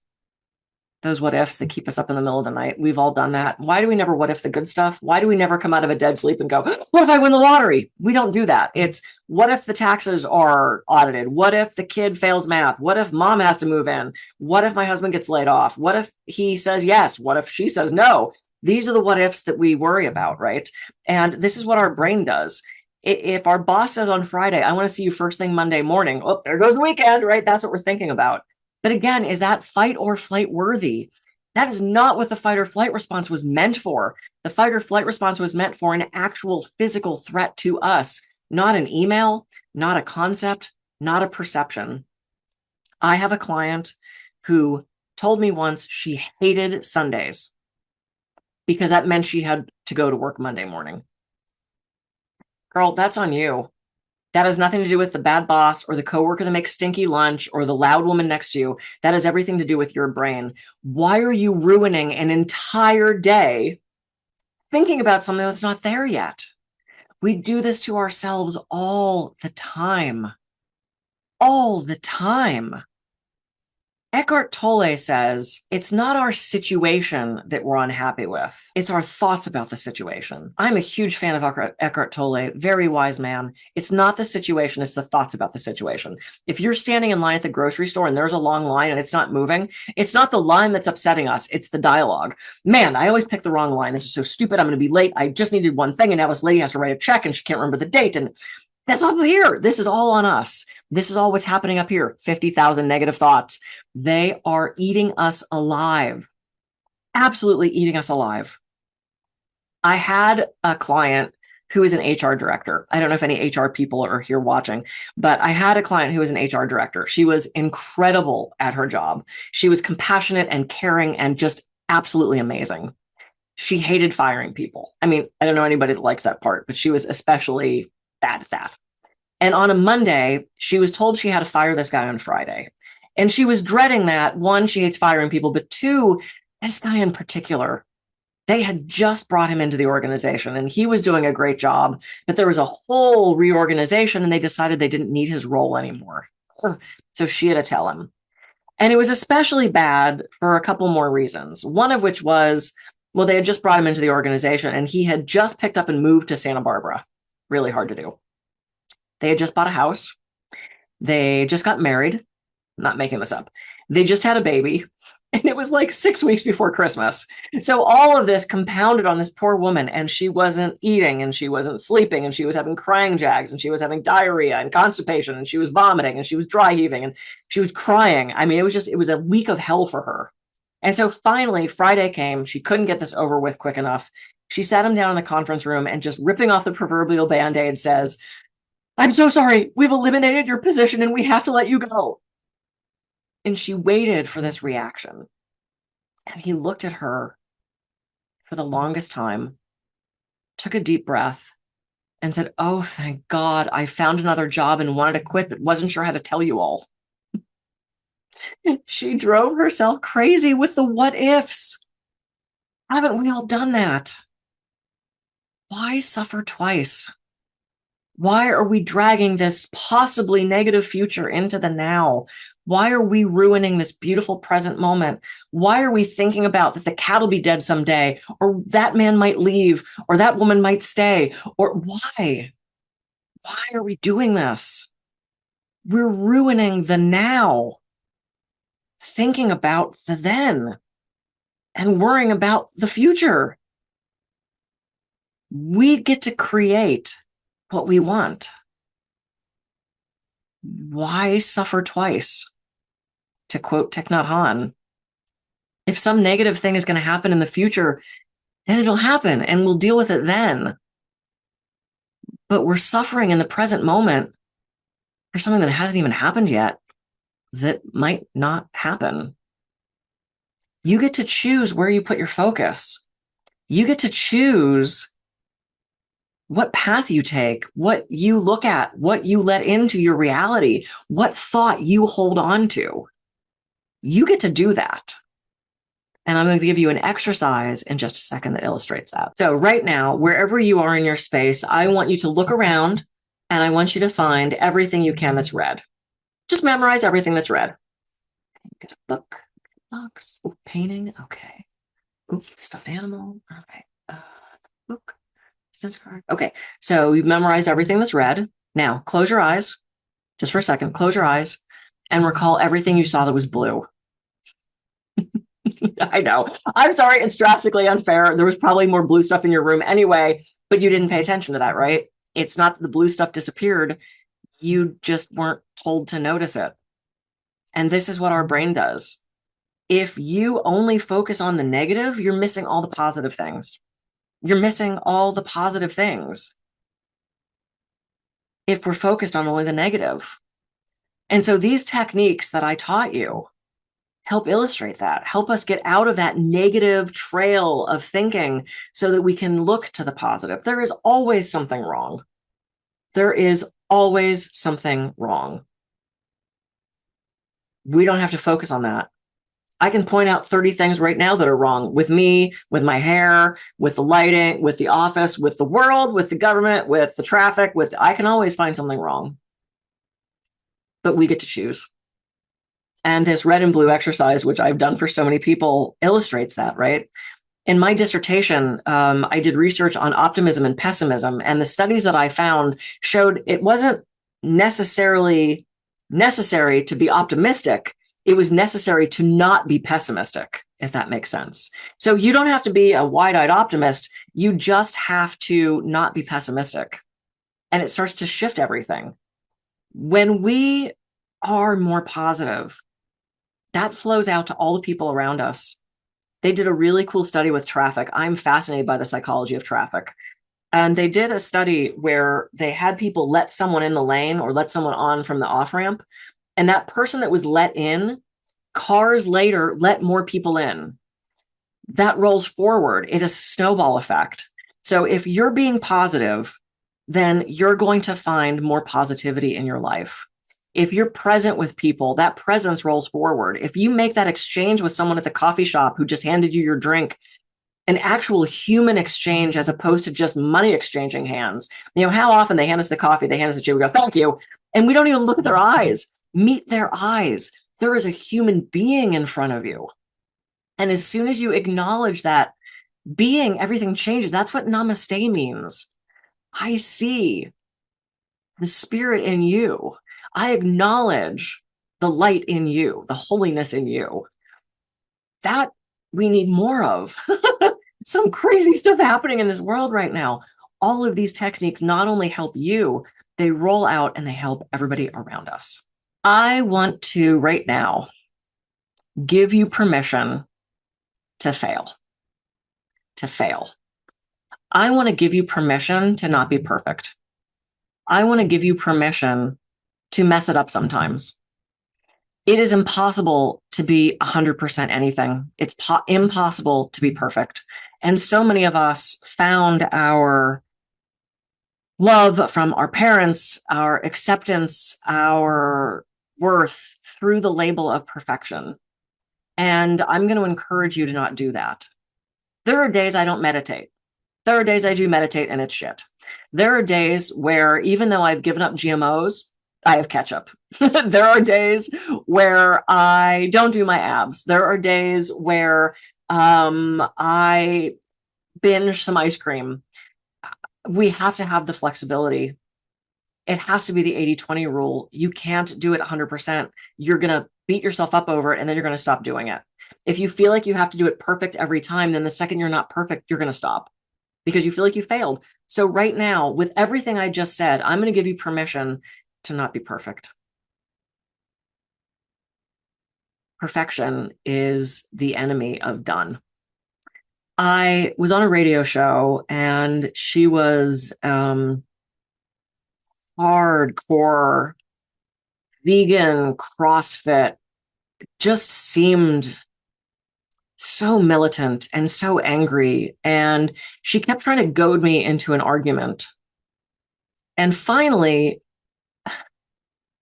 Speaker 1: that keep us up in the middle of the night. We've all done that. Why do we never what if the good stuff? Why do we never come out of a dead sleep and go, what if I win the lottery? We don't do that. It's what if the taxes are audited? What if the kid fails math? What if mom has to move in? What if my husband gets laid off? What if he says yes? What if she says no? These are the what ifs that we worry about, right? And this is what our brain does. If our boss says on Friday, I want to see you first thing Monday morning, oh, there goes the weekend, right? That's what we're thinking about. But again, is that fight or flight worthy? That is not what the fight or flight response was meant for. The fight or flight response was meant for an actual physical threat to us, not an email, not a concept, not a perception. I have a client who told me once she hated Sundays because that meant she had to go to work Monday morning. Girl, that's on you. That has nothing to do with the bad boss or the coworker that makes stinky lunch or the loud woman next to you. That has everything to do with your brain. Why are you ruining an entire day thinking about something that's not there yet? We do this to ourselves all the time. All the time. Eckhart Tolle says, it's not our situation that we're unhappy with. It's our thoughts about the situation. I'm a huge fan of Eckhart Tolle, very wise man. It's not the situation, it's the thoughts about the situation. If you're standing in line at the grocery store and there's a long line and it's not moving, it's not the line that's upsetting us, it's the dialogue. Man, I always pick the wrong line. This is so stupid. I'm going to be late. I just needed one thing and now this lady has to write a check and she can't remember the date. And that's all here. This is all on us. This is all what's happening up here. 50,000 negative thoughts. They are eating us alive. Absolutely eating us alive. I had a client who is an HR director. I don't know if any HR people are here watching, but I had a client who was an HR director. She was incredible at her job. She was compassionate and caring and just absolutely amazing. She hated firing people. I mean, I don't know anybody that likes that part, but she was especially bad at that. And on a Monday, she was told she had to fire this guy on Friday. And she was dreading that. One, she hates firing people, but two, this guy in particular, they had just brought him into the organization and he was doing a great job, but there was a whole reorganization and they decided they didn't need his role anymore. So she had to tell him. And it was especially bad for a couple more reasons. One of which was, well, they had just brought him into the organization and he had just picked up and moved to Santa Barbara. Really hard to do. They had just bought a house. They just got married. I'm not making this up. They just had a baby. And it was like 6 weeks before Christmas. So all of this compounded on this poor woman, and she wasn't eating and she wasn't sleeping and she was having crying jags and she was having diarrhea and constipation and she was vomiting and she was dry heaving and she was crying. I mean, it was a week of hell for her. And so finally Friday came. She couldn't get this over with quick enough. She sat him down in the conference room and just ripping off the proverbial Band-Aid says, "I'm so sorry. We've eliminated your position and we have to let you go." And she waited for this reaction. And he looked at her for the longest time, took a deep breath, and said, "Oh, thank God, I found another job and wanted to quit, but wasn't sure how to tell you all." She drove herself crazy with the what ifs. Haven't we all done that? Why suffer twice? Why are we dragging this possibly negative future into the now? Why are we ruining this beautiful present moment? Why are we thinking about that the cat will be dead someday, or that man might leave, or that woman might stay? Or why? Why are we doing this? We're ruining the now, thinking about the then, and worrying about the future. We get to create what we want. Why suffer twice? To quote Thich Nhat Hanh, if some negative thing is going to happen in the future, then it'll happen and we'll deal with it then. But we're suffering in the present moment for something that hasn't even happened yet, that might not happen. You get to choose where you put your focus. You get to choose what path you take, what you look at, what you let into your reality, what thought you hold on to. You get to do that. And I'm going to give you an exercise in just a second that illustrates that. So right now, wherever you are in your space, I want you to look around and I want you to find everything you can that's red. Just memorize everything that's red. Get a book, box, ooh, painting, okay. Ooh, stuffed animal, all right. Book. Okay, so you've memorized everything that's red. Now, close your eyes, just for a second, close your eyes, and recall everything you saw that was blue. I know. I'm sorry, it's drastically unfair. There was probably more blue stuff in your room anyway, but you didn't pay attention to that, right? It's not that the blue stuff disappeared. You just weren't told to notice it. And this is what our brain does. If you only focus on the negative, you're missing all the positive things. You're missing all the positive things if we're focused on only the negative. And so these techniques that I taught you help illustrate that, help us get out of that negative trail of thinking so that we can look to the positive. There is always something wrong. There is always something wrong. We don't have to focus on that. I can point out 30 things right now that are wrong with me, with my hair, with the lighting, with the office, with the world, with the government, with the traffic, I can always find something wrong. But we get to choose. And this red and blue exercise, which I've done for so many people, illustrates that, right? In my dissertation, I did research on optimism and pessimism, and the studies that I found showed it wasn't necessarily necessary to be optimistic. It was necessary to not be pessimistic, if that makes sense. So you don't have to be a wide-eyed optimist. You just have to not be pessimistic. And it starts to shift everything. When we are more positive, that flows out to all the people around us. They did a really cool study with traffic. I'm fascinated by the psychology of traffic. And they did a study where they had people let someone in the lane or let someone on from the off-ramp. And that person that was let in, cars later let more people in. That rolls forward. It is a snowball effect. So if you're being positive, then you're going to find more positivity in your life. If you're present with people, that presence rolls forward. If you make that exchange with someone at the coffee shop who just handed you your drink, an actual human exchange as opposed to just money exchanging hands. You know, how often they hand us the coffee, they hand us the tea, we go, thank you. And we don't even look at their eyes. Meet their eyes. There is a human being in front of you. And as soon as you acknowledge that being, everything changes. That's what namaste means. I see the spirit in you. I acknowledge the light in you, the holiness in you. That we need more of. Some crazy stuff happening in this world right now. All of these techniques not only help you, they roll out and they help everybody around us. I want to right now give you permission to fail. To fail. I want to give you permission to not be perfect. I want to give you permission to mess it up sometimes. It is impossible to be 100% anything. It's impossible to be perfect. And so many of us found our love from our parents, our acceptance, our worth through the label of perfection. And I'm going to encourage you to not do that. There are days I don't meditate. There are days I do meditate and it's shit. There are days where even though I've given up GMOs, I have ketchup. There are days where I don't do my abs. There are days where I binge some ice cream. We have to have the flexibility. It has to be the 80-20 rule. You can't do it 100%. You're going to beat yourself up over it and then you're going to stop doing it. If you feel like you have to do it perfect every time, then the second you're not perfect, you're going to stop because you feel like you failed. So right now, with everything I just said, I'm going to give you permission to not be perfect. Perfection is the enemy of done. I was on a radio show and she was hardcore vegan CrossFit, just seemed so militant and so angry. And she kept trying to goad me into an argument. And finally,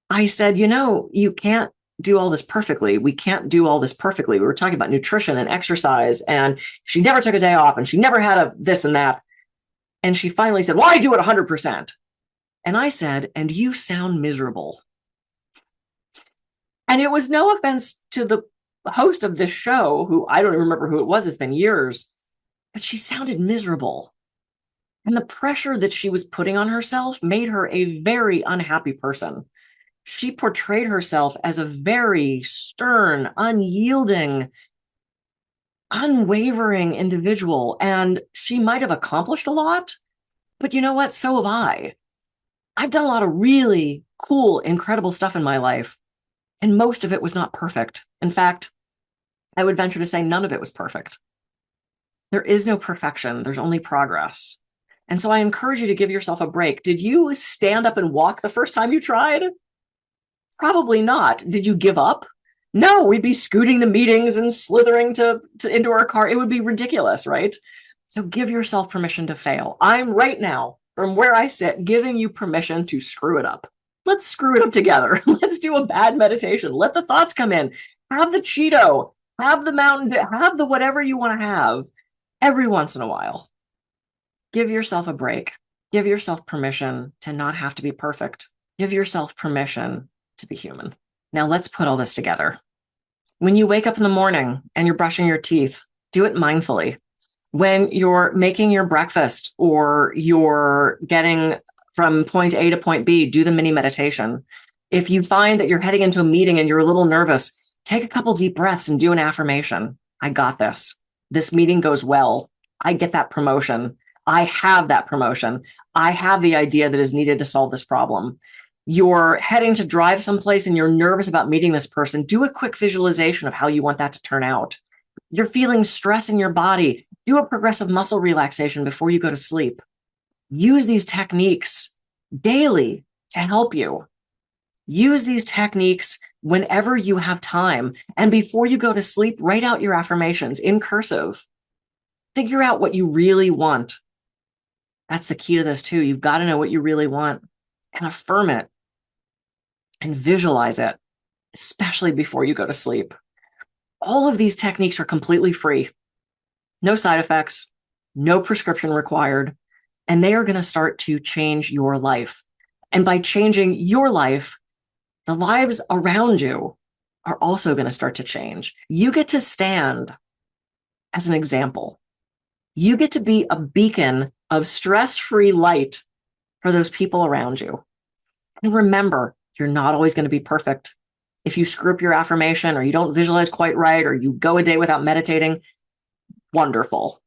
Speaker 1: I said, you can't do all this perfectly. We can't do all this perfectly. We were talking about nutrition and exercise, and she never took a day off and she never had a this and that. And she finally said, well, I do it 100%. And I said, and you sound miserable. And it was no offense to the host of this show, who I don't even remember who it was. It's been years, but she sounded miserable. And the pressure that she was putting on herself made her a very unhappy person. She portrayed herself as a very stern, unyielding, unwavering individual. And she might have accomplished a lot, but you know what? So have I. I've done a lot of really cool, incredible stuff in my life, and most of it was not perfect. In fact, I would venture to say none of it was perfect. There is no perfection. There's only progress. And so I encourage you to give yourself a break. Did you stand up and walk the first time you tried? Probably not. Did you give up? No, we'd be scooting to meetings and slithering to into our car. It would be ridiculous, right? So give yourself permission to fail. I'm right now, from where I sit, giving you permission to screw it up. Let's screw it up together. Let's do a bad meditation. Let the thoughts come in. Have the Cheeto, have the Mountain Dew, have the whatever you want to have every once in a while. Give yourself a break. Give yourself permission to not have to be perfect. Give yourself permission to be human. Now let's put all this together. When you wake up in the morning and you're brushing your teeth, do it mindfully. When you're making your breakfast or you're getting from point A to point B, do the mini meditation. If you find that you're heading into a meeting and you're a little nervous, take a couple deep breaths and do an affirmation. I got this. This meeting goes well. I get that promotion. I have that promotion. I have the idea that is needed to solve this problem. You're heading to drive someplace and you're nervous about meeting this person. Do a quick visualization of how you want that to turn out. You're feeling stress in your body. Do a progressive muscle relaxation before you go to sleep. Use these techniques daily to help you. Use these techniques whenever you have time. And before you go to sleep, write out your affirmations in cursive. Figure out what you really want. That's the key to this too. You've got to know what you really want and affirm it and visualize it, especially before you go to sleep. All of these techniques are completely free. No side effects, no prescription required, and they are going to start to change your life. And by changing your life, the lives around you are also going to start to change. You get to stand as an example. You get to be a beacon of stress-free light for those people around you. And remember, you're not always going to be perfect. If you screw up your affirmation or you don't visualize quite right or you go a day without meditating, wonderful.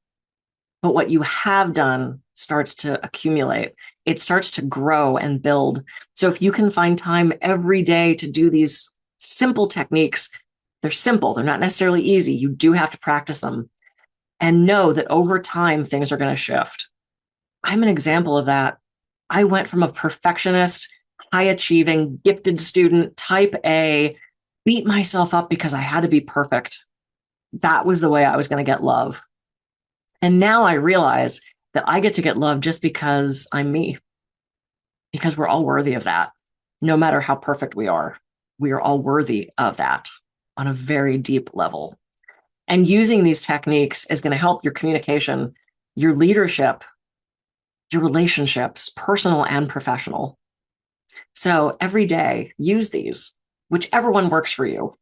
Speaker 1: But what you have done starts to accumulate. It starts to grow and build. So if you can find time every day to do these simple techniques, they're simple. They're not necessarily easy. You do have to practice them. And know that over time, things are going to shift. I'm an example of that. I went from a perfectionist, high achieving, gifted student, type A, beat myself up because I had to be perfect. That was the way I was going to get love. And now I realize that I get to get love just because I'm me, because we're all worthy of that. No matter how perfect we are all worthy of that on a very deep level. And using these techniques is going to help your communication, your leadership, your relationships, personal and professional. So every day, use these, whichever one works for you,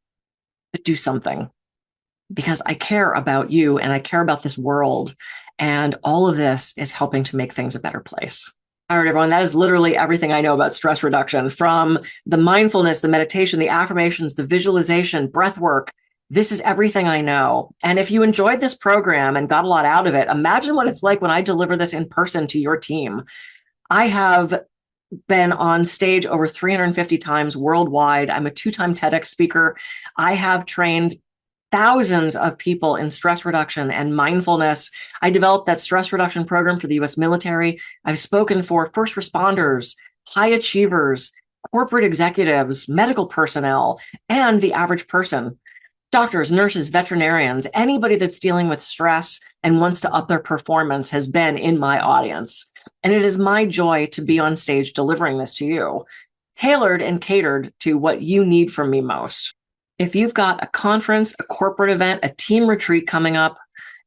Speaker 1: but do something. Because I care about you and I care about this world. And all of this is helping to make things a better place. All right, everyone, that is literally everything I know about stress reduction, from the mindfulness, the meditation, the affirmations, the visualization, breath work. This is everything I know. And if you enjoyed this program and got a lot out of it, imagine what it's like when I deliver this in person to your team. I have been on stage over 350 times worldwide. I'm a 2-time TEDx speaker. I have trained thousands of people in stress reduction and mindfulness. I developed that stress reduction program for the US military. I've spoken for first responders, high achievers, corporate executives, medical personnel, and the average person. Doctors, nurses, veterinarians, anybody that's dealing with stress and wants to up their performance has been in my audience. And it is my joy to be on stage delivering this to you, tailored and catered to what you need from me most. If you've got a conference, a corporate event, a team retreat coming up,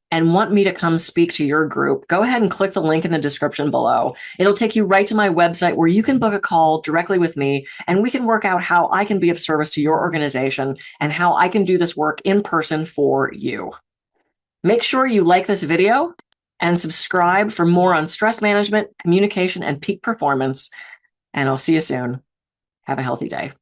Speaker 1: and want me to come speak to your group, go ahead and click the link in the description below. It'll take you right to my website where you can book a call directly with me, and we can work out how I can be of service to your organization and how I can do this work in person for you. Make sure you like this video and subscribe for more on stress management, communication, and peak performance. And I'll see you soon. Have a healthy day.